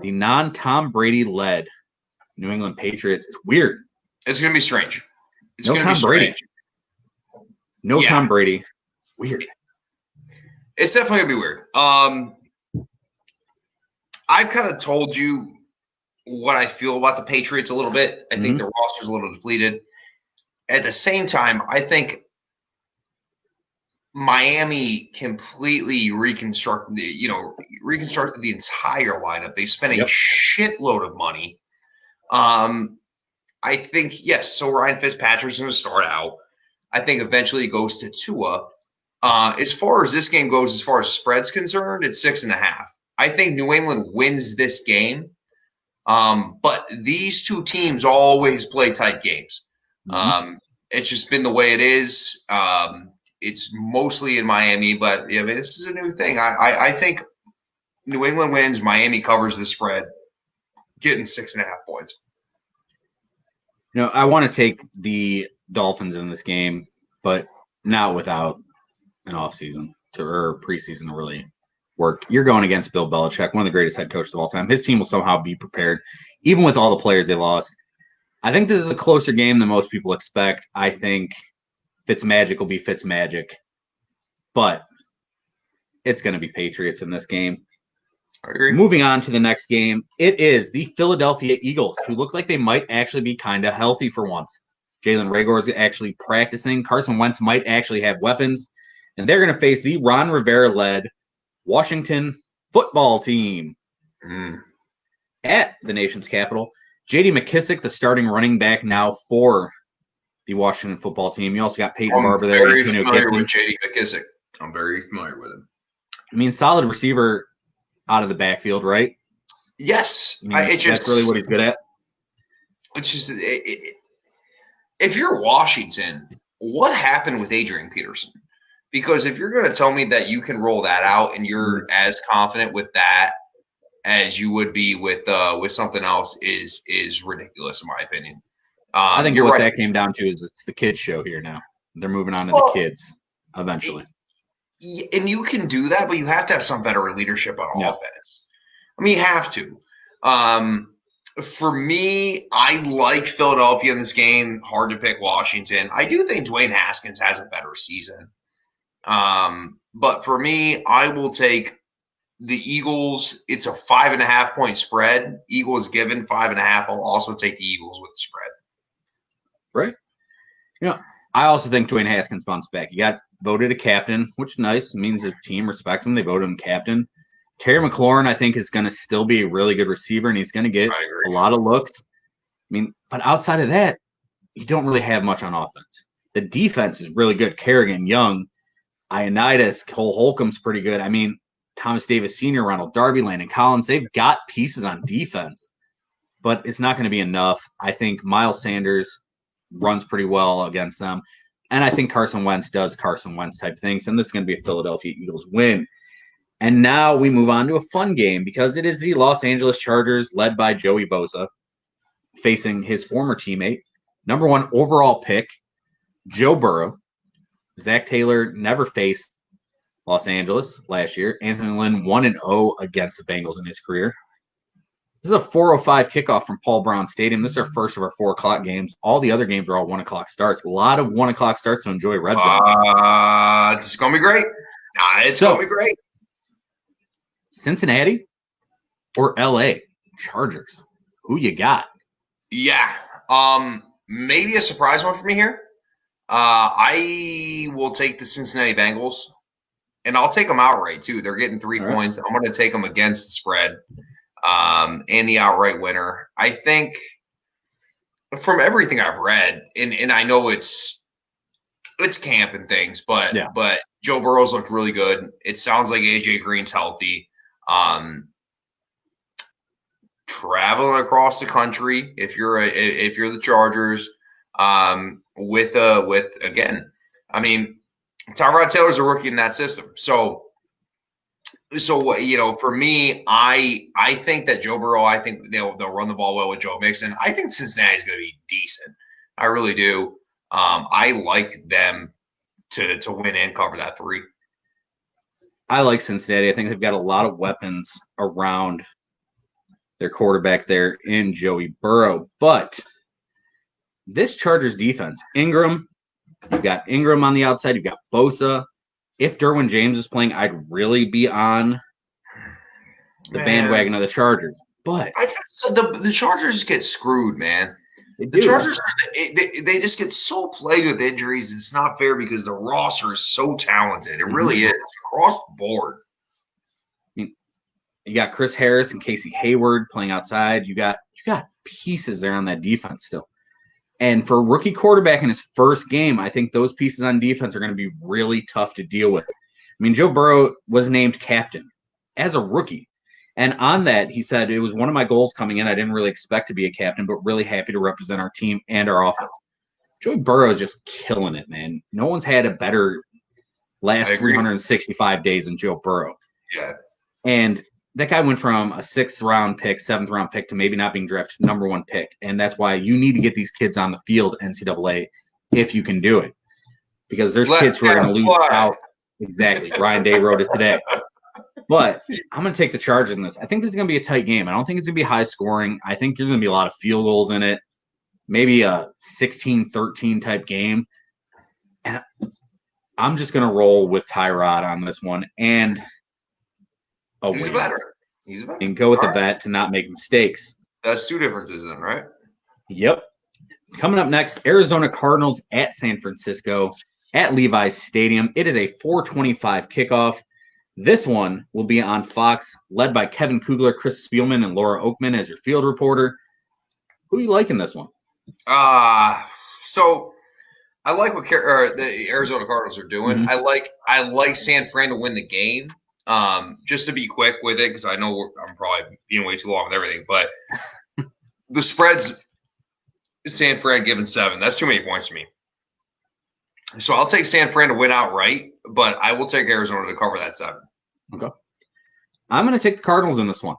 the non-Tom Brady-led New England Patriots. It's weird. It's going to be strange. No Tom Brady. No Tom Brady. Weird. It's definitely going to be weird. I kind of told you what I feel about the Patriots a little bit. I think the roster's a little depleted. At the same time, I think Miami completely reconstructed the entire lineup. They spent a shitload of money. I think, yes, so Ryan Fitzpatrick's going to start out. I think eventually it goes to Tua. As far as this game goes, as far as spread's concerned, it's 6.5. I think New England wins this game. But these two teams always play tight games. It's just been the way it is. It's mostly in Miami, but this is a new thing. I think New England wins. Miami covers the spread, getting 6.5 points. I want to take the Dolphins in this game, but not without an offseason or preseason to really work. You're going against Bill Belichick, one of the greatest head coaches of all time. His team will somehow be prepared, even with all the players they lost. I think this is a closer game than most people expect. I think Fitzmagic will be Fitzmagic, but it's going to be Patriots in this game. I agree. Moving on to the next game, it is the Philadelphia Eagles, who look like they might actually be kind of healthy for once. Jalen Reagor is actually practicing. Carson Wentz might actually have weapons, and they're going to face the Ron Rivera-led Washington football team at the nation's capital. J.D. McKissick, the starting running back now for the Washington football team. You also got Peyton Barber there. I'm very familiar with J.D. McKissick. I'm very familiar with him. I mean, solid receiver out of the backfield, right? Yes. I mean, that's really what he's good at. It's just, if you're Washington, what happened with Adrian Peterson? Because if you're going to tell me that you can roll that out and you're as confident with that as you would be with something else is ridiculous in my opinion. I think what that came down to is it's the kids show here now. They're moving on to the kids eventually. And you can do that, but you have to have some better leadership on offense. I mean, you have to. For me, I like Philadelphia in this game. Hard to pick Washington. I do think Dwayne Haskins has a better season. But for me, I will take the Eagles. It's a 5.5 point spread. Eagles given 5.5. I'll also take the Eagles with the spread. Right. You know, I also think Dwayne Haskins bounced back. He got voted a captain, which is nice. It means the team respects him. They voted him captain. Terry McLaurin, I think, is going to still be a really good receiver, and he's going to get a lot of looks. I mean, but outside of that, you don't really have much on offense. The defense is really good. Kerrigan, Young, Ioannidis, Cole Holcomb's pretty good. I mean, Thomas Davis Sr., Ronald Darby, Landon Collins, they've got pieces on defense, but it's not going to be enough. I think Miles Sanders runs pretty well against them, and I think Carson Wentz does Carson Wentz type things, and this is going to be a Philadelphia Eagles win. And now we move on to a fun game because it is the Los Angeles Chargers led by Joey Bosa facing his former teammate, number 1 overall pick, Joe Burrow. Zach Taylor never faced Los Angeles last year. Anthony Lynn 1-0 against the Bengals in his career. This is a 4:05 kickoff from Paul Brown Stadium. This is our first of our 4 o'clock games. All the other games are all 1 o'clock starts. A lot of 1 o'clock starts, so enjoy Red Zone. It's going to be great. It's going to be great. Cincinnati or LA Chargers? Who you got? Yeah. Maybe a surprise one for me here. I will take the Cincinnati Bengals, and I'll take them outright too. They're getting 3 points. I'm going to take them against the spread, and the outright winner. I think from everything I've read, and I know it's camp and things, but Joe Burrow's looked really good. It sounds like AJ Green's healthy. Traveling across the country, if you're the Chargers, with again, I mean, Tyrod Taylor's a rookie in that system. So for me, I think that Joe Burrow, I think they'll run the ball well with Joe Mixon. I think Cincinnati's going to be decent. I really do. I like them to win and cover that 3. I like Cincinnati. I think they've got a lot of weapons around their quarterback there in Joey Burrow. But this Chargers defense, you've got Ingram on the outside. You've got Bosa. If Derwin James is playing, I'd really be on the bandwagon of the Chargers. But I think the Chargers get screwed, man. The Chargers, they just get so plagued with injuries. It's not fair because the roster is so talented. It really is across the board. I mean, you got Chris Harris and Casey Hayward playing outside. You got pieces there on that defense still. And for a rookie quarterback in his first game, I think those pieces on defense are going to be really tough to deal with. I mean, Joe Burrow was named captain as a rookie. And on that, he said, it was one of my goals coming in. I didn't really expect to be a captain, but really happy to represent our team and our offense. Joey Burrow is just killing it, man. No one's had a better last 365 days than Joe Burrow. Yeah. And that guy went from a 6th-round pick, 7th-round pick to maybe not being drafted number 1 pick. And that's why you need to get these kids on the field, NCAA, if you can do it. Because there's kids who are going to lose out. Exactly. Ryan Day wrote it today. But I'm going to take the Chargers in this. I think this is going to be a tight game. I don't think it's going to be high scoring. I think there's going to be a lot of field goals in it. Maybe a 16-13 type game. And I'm just going to roll with Tyrod on this one and a win. He's a vet. And go with All the right. vet to not make mistakes. That's two differences then, right? Yep. Coming up next, Arizona Cardinals at San Francisco at Levi's Stadium. It is a 4:25 kickoff. This one will be on Fox, led by Kevin Kugler, Chris Spielman, and Laura Oakman as your field reporter. Who are you liking this one? So I like what the Arizona Cardinals are doing. Mhm. I like San Fran to win the game. Just to be quick with it, because I know I'm probably being way too long with everything, but the spread's San Fran given 7. That's too many points to me. So I'll take San Fran to win outright, but I will take Arizona to cover that 7. Okay. I'm going to take the Cardinals in this one.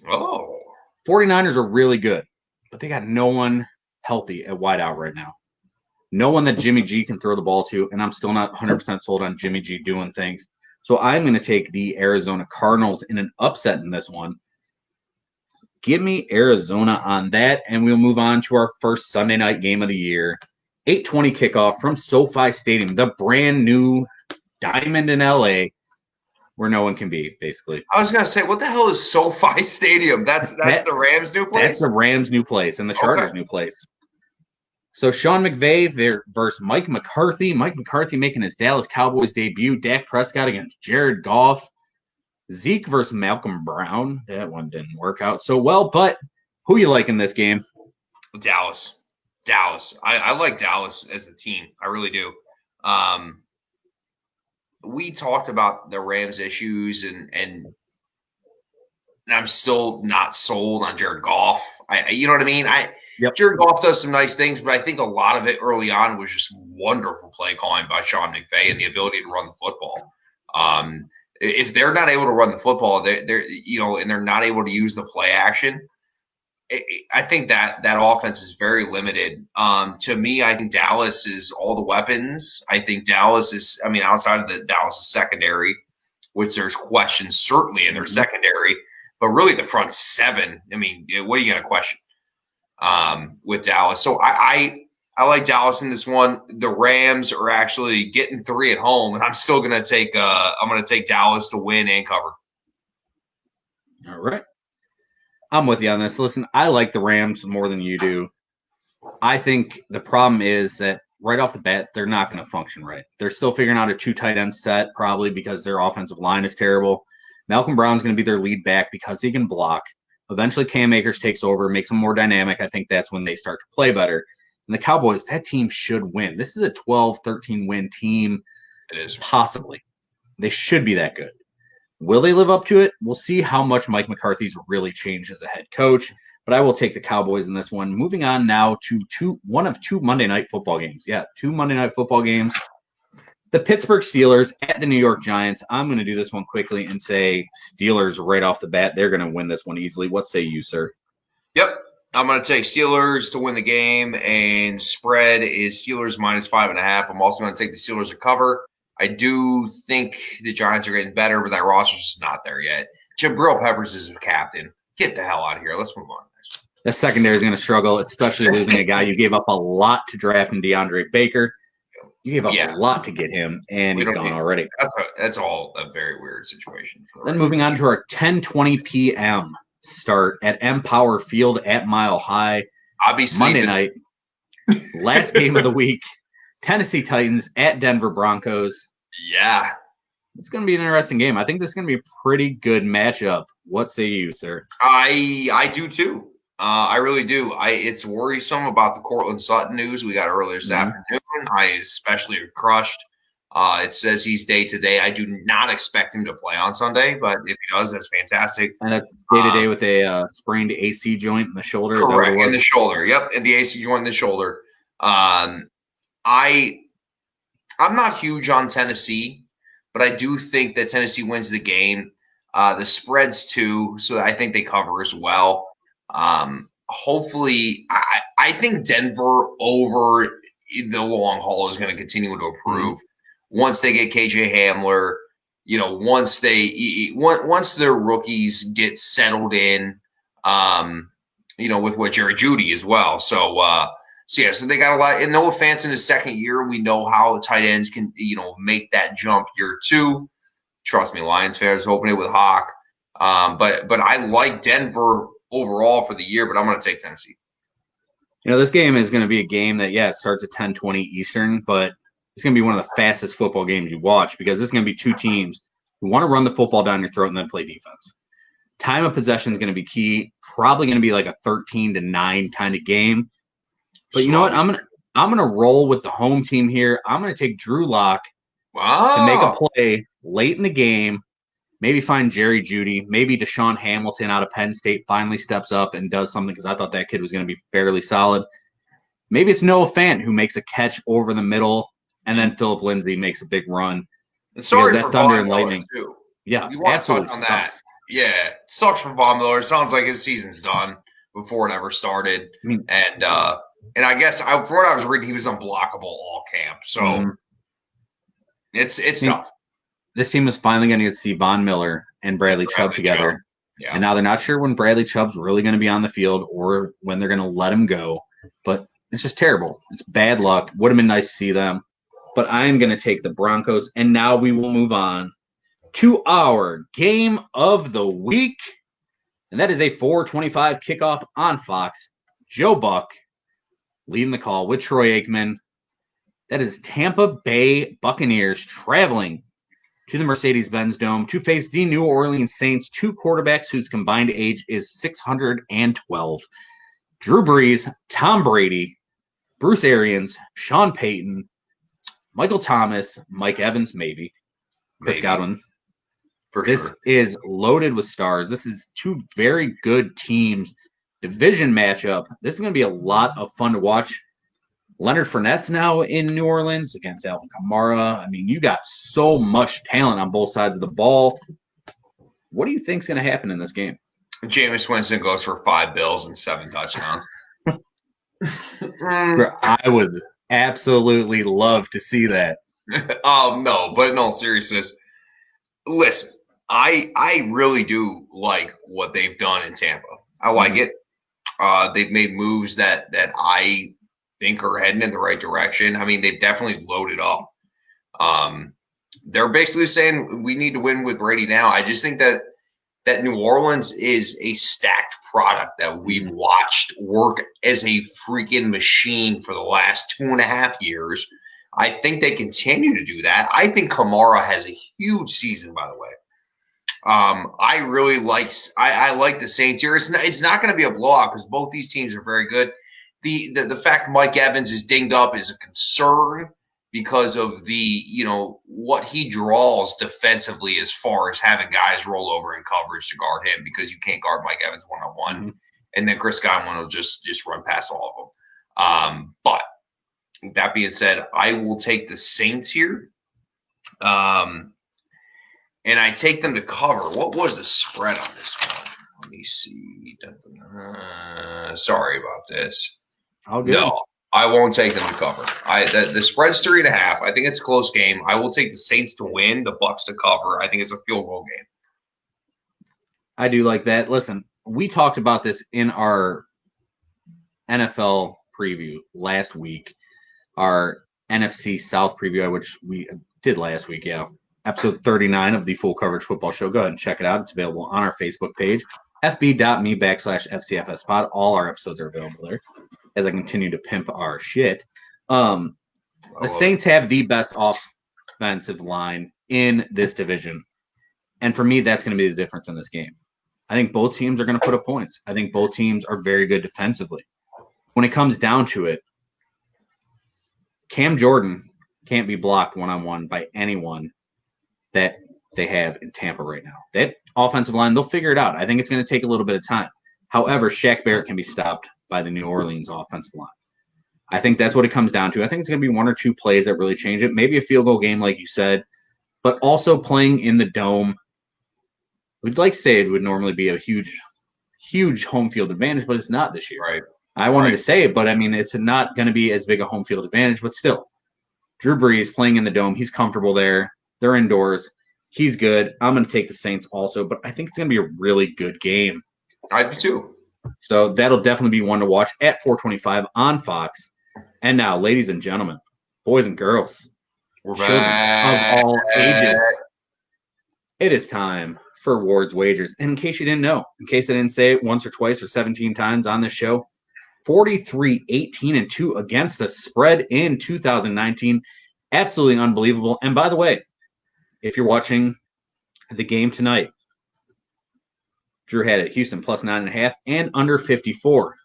Oh. 49ers are really good, but they got no one healthy at wideout right now. No one that Jimmy G can throw the ball to, and I'm still not 100% sold on Jimmy G doing things. So I'm going to take the Arizona Cardinals in an upset in this one. Give me Arizona on that, and we'll move on to our first Sunday night game of the year. 8:20 kickoff from SoFi Stadium, the brand new diamond in LA, where no one can be, basically. I was gonna say, what the hell is SoFi Stadium? That's the Rams' new place? That's the Rams' new place and the Chargers' new place. So Sean McVay versus Mike McCarthy. Mike McCarthy making his Dallas Cowboys debut. Dak Prescott against Jared Goff. Zeke versus Malcolm Brown. That one didn't work out so well, but who you like in this game? Dallas. I like Dallas as a team. I really do. We talked about the Rams issues, and I'm still not sold on Jared Goff. You know what I mean? Yep. Jared Goff does some nice things, but I think a lot of it early on was just wonderful play calling by Sean McVay and the ability to run the football. If they're not able to run the football, and they're not able to use the play action, I think that offense is very limited. To me, I think Dallas is all the weapons. I think Dallas is, outside of the Dallas secondary, which there's questions certainly in their secondary, but really the front 7. What are you going to question with Dallas? So I like Dallas in this one. The Rams are actually getting 3 at home, and I'm still going to take Dallas to win and cover. All right. I'm with you on this. Listen, I like the Rams more than you do. I think the problem is that right off the bat, they're not going to function right. They're still figuring out a 2 tight end set, probably because their offensive line is terrible. Malcolm Brown's going to be their lead back because he can block. Eventually, Cam Akers takes over, makes them more dynamic. I think that's when they start to play better. And the Cowboys, that team should win. This is a 12-13 win team. It is. Possibly. They should be that good. Will they live up to it? We'll see how much Mike McCarthy's really changed as a head coach, but I will take the Cowboys in this one. Moving on now to one of 2 Monday Night Football games. Yeah, 2 Monday Night Football games. The Pittsburgh Steelers at the New York Giants. I'm going to do this one quickly and say Steelers right off the bat. They're going to win this one easily. What say you, sir? Yep. I'm going to take Steelers to win the game, and spread is Steelers -5.5. I'm also going to take the Steelers to cover. I do think the Giants are getting better, but that roster's just not there yet. Jabril Peppers is a captain. Get the hell out of here. Let's move on. The secondary is going to struggle, especially losing a guy you gave up a lot to draft in DeAndre Baker. You gave up a lot to get him, and he's gone already. That's all a very weird situation. Then moving on to our 10:20 p.m. start at Empower Field at Mile High. I'll be sleeping. Monday night. Last game of the week. Tennessee Titans at Denver Broncos. Yeah. It's going to be an interesting game. I think this is going to be a pretty good matchup. What say you, sir? I do too. I really do. It's worrisome about the Cortland Sutton news we got earlier this afternoon. I especially crushed. It says he's day-to-day. I do not expect him to play on Sunday, but if he does, that's fantastic. And that's day-to-day with a sprained AC joint in the shoulder. Correct, in the shoulder. Yep, and the AC joint in the shoulder. I'm not huge on Tennessee, but I do think that Tennessee wins the game. The spread's 2, so I think they cover as well. Hopefully, I think Denver over the long haul is going to continue to improve. Once they get KJ Hamler, once their rookies get settled in, with what Jerry Jeudy as well. So they got a lot. And Noah Fant in his second year, we know how tight ends can, make that jump year 2. Trust me, Lions fans hoping it with Hawk. But I like Denver overall for the year, but I'm going to take Tennessee. This game is going to be a game that, it starts at 10:20 Eastern, but it's going to be one of the fastest football games you watch because it's going to be two teams who want to run the football down your throat and then play defense. Time of possession is going to be key. Probably going to be like a 13-9 kind of game. But you know what? I'm gonna roll with the home team here. I'm going to take Drew Lock to make a play late in the game. Maybe find Jerry Jeudy. Maybe Deshaun Hamilton out of Penn State finally steps up and does something because I thought that kid was going to be fairly solid. Maybe it's Noah Fant who makes a catch over the middle, and then Phillip Lindsay makes a big run. And sorry for Thunder and Lightning too. Yeah, you want to touch on that? Yeah, it sucks for Von Miller. It sounds like his season's done before it ever started. And I guess from what I was reading, he was unblockable all camp. So it's tough. This team is finally going to get to see Von Miller and Bradley Chubb together. Yeah. And now they're not sure when Bradley Chubb's really going to be on the field or when they're going to let him go. But it's just terrible. It's bad luck. Would have been nice to see them. But I'm going to take the Broncos. And now we will move on to our game of the week. And that is a 4:25 kickoff on Fox. Joe Buck leading the call with Troy Aikman. That is Tampa Bay Buccaneers traveling to the Mercedes-Benz Dome to face the New Orleans Saints, two quarterbacks whose combined age is 612. Drew Brees, Tom Brady, Bruce Arians, Sean Payton, Michael Thomas, Mike Evans, maybe, Chris Godwin. This is loaded with stars. This is two very good teams. Division matchup. This is going to be a lot of fun to watch. Leonard Fournette's now in New Orleans against Alvin Kamara. I mean, you got so much talent on both sides of the ball. What do you think is going to happen in this game? Jameis Winston goes for 5 bills and 7 touchdowns. I would absolutely love to see that. No, but in all seriousness, listen, I really do like what they've done in Tampa. I like it. They've made moves that I think are heading in the right direction. I mean, they've definitely loaded up. They're basically saying we need to win with Brady now. I just think that New Orleans is a stacked product that we've watched work as a freaking machine for the last 2.5 years. I think they continue to do that. I think Kamara has a huge season, by the way. I really like I like the Saints here. It's not going to be a blowout because both these teams are very good. The fact Mike Evans is dinged up is a concern because of what he draws defensively as far as having guys roll over in coverage to guard him because you can't guard Mike Evans one-on-one. And then Chris Godwin will just run past all of them. But that being said, I will take the Saints here. And I take them to cover. What was the spread on this one? Let me see. Sorry about this. No, I won't take them to cover. The spread's 3.5. I think it's a close game. I will take the Saints to win, the Bucs to cover. I think it's a field goal game. I do like that. Listen, we talked about this in our NFL preview last week, our NFC South preview, which we did last week, episode 39 of the Full Coverage Football Show. Go ahead and check it out. It's available on our Facebook page, fb.me/FCFSpod. All our episodes are available there as I continue to pimp our shit. The Saints have the best offensive line in this division. And for me, that's going to be the difference in this game. I think both teams are going to put up points. I think both teams are very good defensively. When it comes down to it, Cam Jordan can't be blocked one-on-one by anyone that they have in Tampa right now. That offensive line, they'll figure it out. I think it's going to take a little bit of time. However, Shaq Barrett can be stopped by the New Orleans offensive line. I think that's what it comes down to. I think it's going to be 1 or 2 plays that really change it. Maybe a field goal game, like you said, but also playing in the Dome. We'd like to say it would normally be a huge home field advantage, but it's not this year. Right. I wanted to say it, but I mean, it's not going to be as big a home field advantage, but still. Drew Brees playing in the Dome. He's comfortable there. They're indoors. He's good. I'm going to take the Saints also, but I think it's going to be a really good game. I do too. So that'll definitely be one to watch at 4:25 on Fox. And now, ladies and gentlemen, boys and girls, we're back. Of all ages, It is time for Ward's Wagers. And in case you didn't know, in case I didn't say it once or twice or 17 times on this show, 43-18-2 against the spread in 2019. Absolutely unbelievable. And by the way, if you're watching the game tonight, Drew had it Houston plus 9.5 and under 54,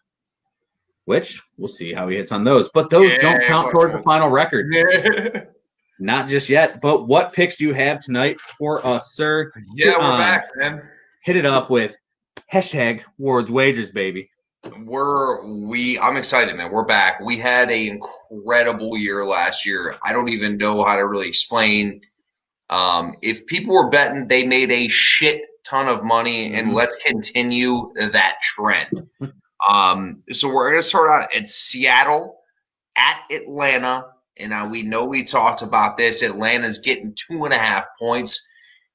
which we'll see how he hits on those. But those don't count toward the final record. Not just yet. But what picks do you have tonight for us, sir? Yeah, we're back, man. Hit it up with hashtag Ward's Wagers, baby. I'm excited, man. We're back. We had an incredible year last year. I don't even know how to really explain. If people were betting, they made a shit ton of money, and let's continue that trend. So we're going to start out at Seattle, at Atlanta, and we know we talked about this. Atlanta's getting 2.5 points.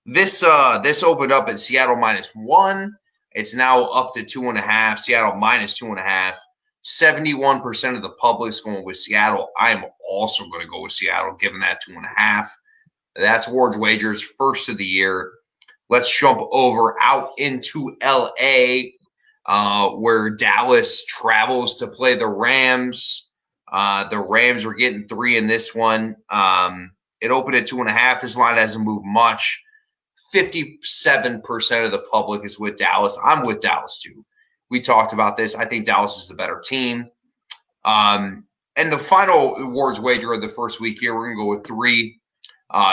This opened up at Seattle -1. It's now up to 2.5. Seattle -2.5. 71% of the public's going with Seattle. I am also going to go with Seattle, given that 2.5. That's Ward's Wagers, first of the year. Let's jump over out into LA, where Dallas travels to play the Rams. The Rams are getting 3 in this one. It opened at 2.5. This line hasn't moved much. 57% of the public is with Dallas. I'm with Dallas too. We talked about this. I think Dallas is the better team. And the final Ward's Wager of the first week here, we're going to go with 3.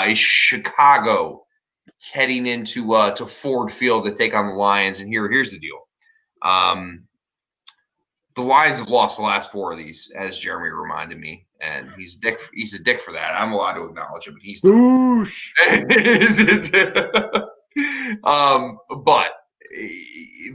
Is Chicago heading into to Ford Field to take on the Lions. And here's the deal. The Lions have lost the last 4 of these, as Jeremy reminded me, and he's a dick for that. I'm allowed to acknowledge it, but he's Boosh. But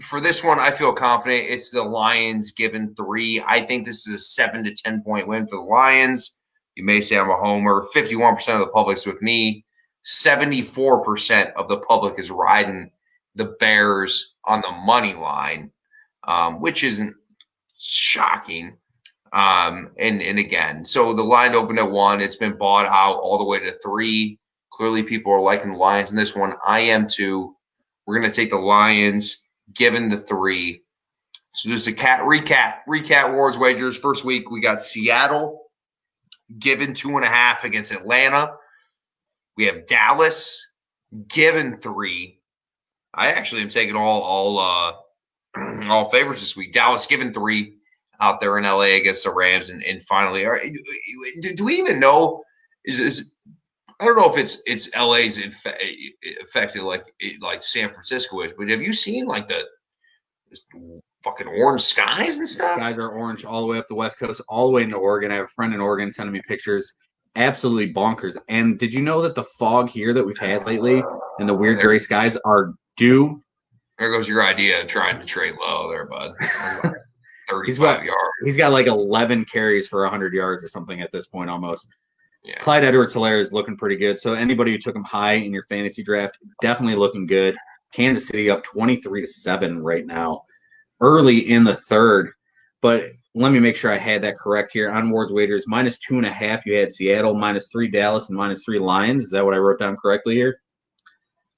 for this one, I feel confident. It's the Lions given 3. I think this is a 7 to 10 point win for the Lions. You may say I'm a homer. 51% of the public's with me. 74% of the public is riding the Bears on the money line, which isn't shocking. And again, so the line opened at 1. It's been bought out all the way to 3. Clearly, people are liking the Lions in this one. I am too. We're going to take the Lions, given the 3. So just a recap Ward's Wagers. First week, we got Seattle given 2.5 against Atlanta. We have Dallas given 3. I actually am taking all favorites this week. Dallas given 3 out there in LA against the Rams, and finally, do we even know? Is I don't know if it's LA's affected like San Francisco is, but have you seen like the fucking orange skies and stuff? Skies are orange all the way up the West Coast, all the way into Oregon. I have a friend in Oregon sending me pictures. Absolutely bonkers. And did you know that the fog here that we've had lately and the weird gray skies are due? There goes your idea of trying to trade low there, bud. 35 yards. He's got like 11 carries for 100 yards or something at this point almost. Yeah. Clyde Edwards-Helaire is looking pretty good. So anybody who took him high in your fantasy draft, definitely looking good. Kansas City up 23-7 right now, early in the third. But let me make sure I had that correct here. On Ward's Wagers, -2.5, you had Seattle, -3 Dallas, and -3 Lions. Is that what I wrote down correctly here?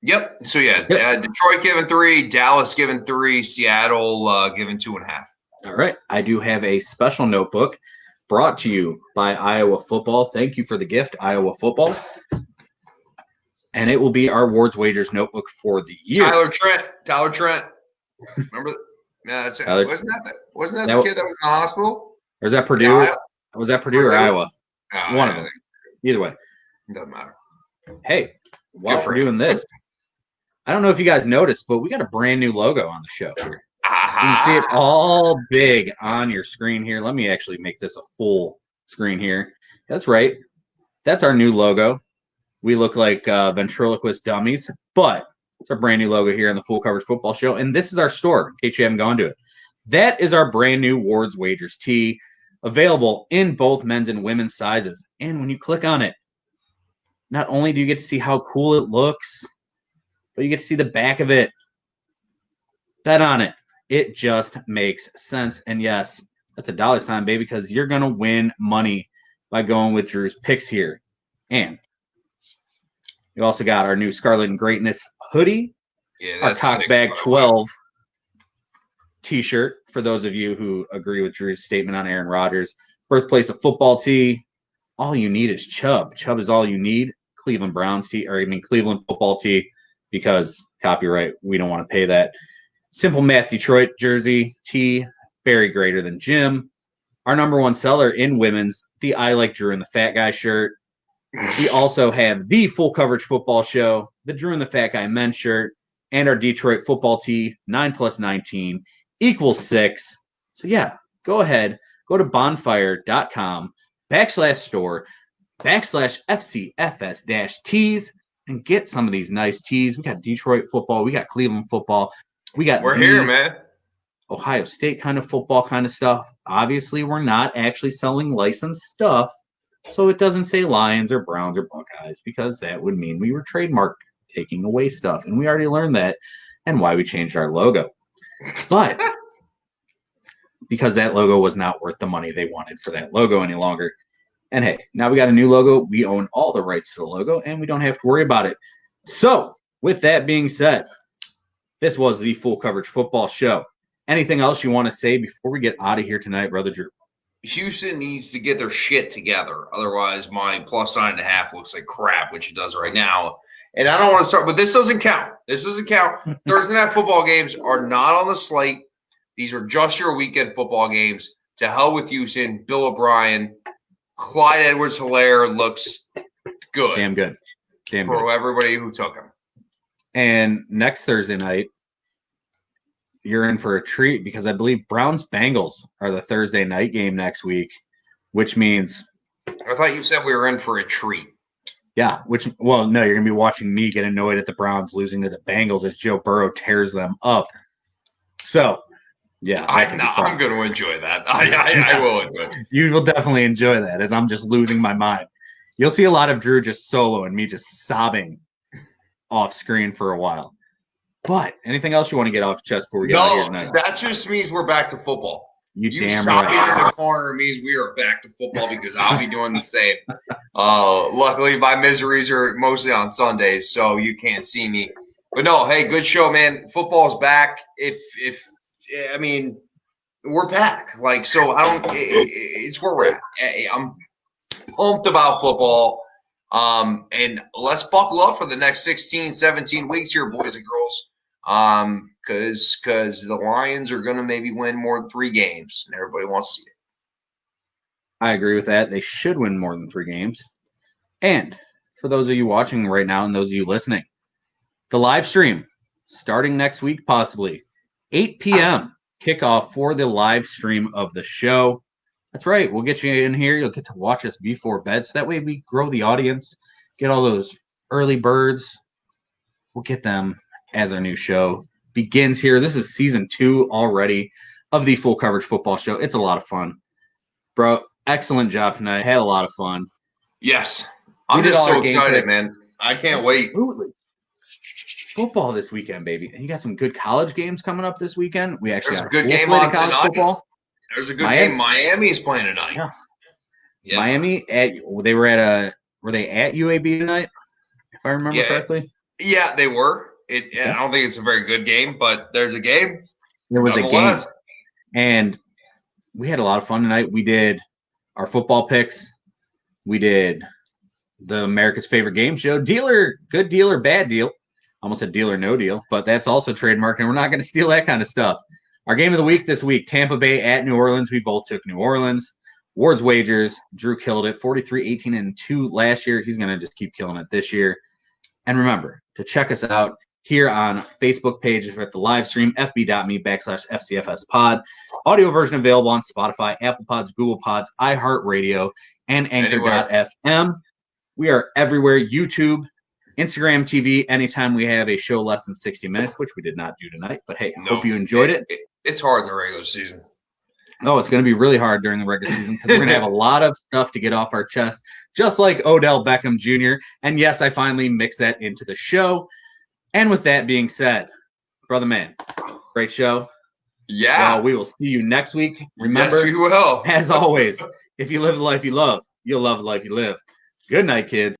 Yep. So, yeah, Detroit given 3, Dallas given 3, Seattle given 2.5. All right. I do have a special notebook brought to you by Iowa Football. Thank you for the gift, Iowa Football. And it will be our Ward's Wagers notebook for the year. Tyler Trent. Remember? Yeah, that's it. Wasn't that the kid that was in the hospital? Or is that Purdue? Yeah, was that Purdue or Iowa? One of them. Either way. It doesn't matter. Hey, while we're doing this, I don't know if you guys noticed, but we got a brand new logo on the show here. You can see it all big on your screen here. Let me actually make this a full screen here. That's right. That's our new logo. We look like ventriloquist dummies, but it's our brand new logo here on the Full Coverage Football Show. And this is our store, in case you haven't gone to it. That is our brand new Ward's Wagers tee, available in both men's and women's sizes. And when you click on it, not only do you get to see how cool it looks, but you get to see the back of it. Bet on it. It just makes sense. And yes, that's a dollar sign, baby, because you're going to win money by going with Drew's picks here. And you also got our new Scarlet and Greatness hoodie, Yeah, our that's sick. Cockbag 12 t-shirt for those of you who agree with Drew's statement on Aaron Rodgers. Birthplace of football tee. All you need is Chubb. Chubb is all you need. Cleveland Browns tee, or I mean Cleveland football tee, because copyright, we don't want to pay that. Simple Math Detroit jersey tee, Barry greater than Jim. Our number one seller in women's, the I Like Drew and the Fat Guy shirt. We also have the Full Coverage Football Show, the Drew and the Fat Guy men's shirt, and our Detroit football tee, 9 plus 19 equals 6. So yeah, go ahead, go to bonfire.com/store/FCFS-tees and get some of these nice tees. We got Detroit football, we got Cleveland football, we're here, man. Ohio State kind of football kind of stuff. Obviously, we're not actually selling licensed stuff, so it doesn't say Lions or Browns or Buckeyes, because that would mean we were trademark taking away stuff, and we already learned that and why we changed our logo. But because that logo was not worth the money they wanted for that logo any longer. And hey, now we got a new logo. We own all the rights to the logo, and we don't have to worry about it. So, with that being said, this was the Full Coverage Football Show. Anything else you want to say before we get out of here tonight, Brother Drew? Houston needs to get their shit together. Otherwise, my plus 9.5 looks like crap, which it does right now. And I don't want to start, but this doesn't count. This doesn't count. Thursday night football games are not on the slate. These are just your weekend football games. To hell with Houston. Bill O'Brien. Clyde Edwards-Helaire looks good. Damn good. Damn for good. Everybody who took him. And next Thursday night, you're in for a treat, because I believe Browns-Bengals are the Thursday night game next week, which means... I thought you said we were in for a treat. Yeah, no, you're going to be watching me get annoyed at the Browns losing to the Bengals as Joe Burrow tears them up. So, yeah. I'm going to enjoy that. I will enjoy it. You will definitely enjoy that, as I'm just losing my mind. You'll see a lot of Drew just solo and me just sobbing off screen for a while. But anything else you want to get off your chest before we get out of here tonight? That just means we're back to football. You damn sobbing right. in the corner means we are back to football, because I'll be doing the same. Luckily, my miseries are mostly on Sundays, so you can't see me. But no, hey, good show, man. Football's back. I mean, we're back. Like, so it's where we're at. I'm pumped about football. And let's buckle up for the next 16, 17 weeks here, boys and girls. Because the Lions are going to maybe win more than 3 games, and everybody wants to see it. I agree with that. They should win more than 3 games. And for those of you watching right now and those of you listening, the live stream starting next week, possibly 8 p.m. kickoff for the live stream of the show. That's right. We'll get you in here. You'll get to watch us before bed. So that way we grow the audience, get all those early birds. We'll get them as our new show begins here. This is season 2 already of the Full Coverage Football Show. It's a lot of fun. Bro, excellent job tonight. Had a lot of fun. Yes. I'm just so excited, man. I can't wait. Absolutely. Football this weekend, baby. And you got some good college games coming up this weekend. We actually There's a good game on tonight. Football. There's a good game. Miami's playing tonight. Yeah. Miami were they at UAB tonight, if I remember correctly? Yeah, they were. I don't think it's a very good game, but there's a game. There was a game. And we had a lot of fun tonight. We did our football picks. We did the America's Favorite Game Show. Good deal or bad deal. Almost said deal or no deal, but that's also trademarked, and we're not going to steal that kind of stuff. Our game of the week this week, Tampa Bay at New Orleans. We both took New Orleans. Ward's wagers. Drew killed it. 43-18-2 last year. He's going to just keep killing it this year. And remember to check us out here on Facebook page at the live stream, fb.me/FCFSpod. Audio version available on Spotify, Apple Pods, Google Pods, iHeartRadio, and Anchor.fm. We are everywhere. YouTube, Instagram TV, anytime we have a show less than 60 minutes, which we did not do tonight. But hey, I hope you enjoyed it. It's hard in the regular season. Oh, it's going to be really hard during the regular season because we're going to have a lot of stuff to get off our chest, just like Odell Beckham Jr. And yes, I finally mixed that into the show. And with that being said, brother man, great show. Yeah. Well, we will see you next week. Remember, yes, we will. As always, if you live the life you love, you'll love the life you live. Good night, kids.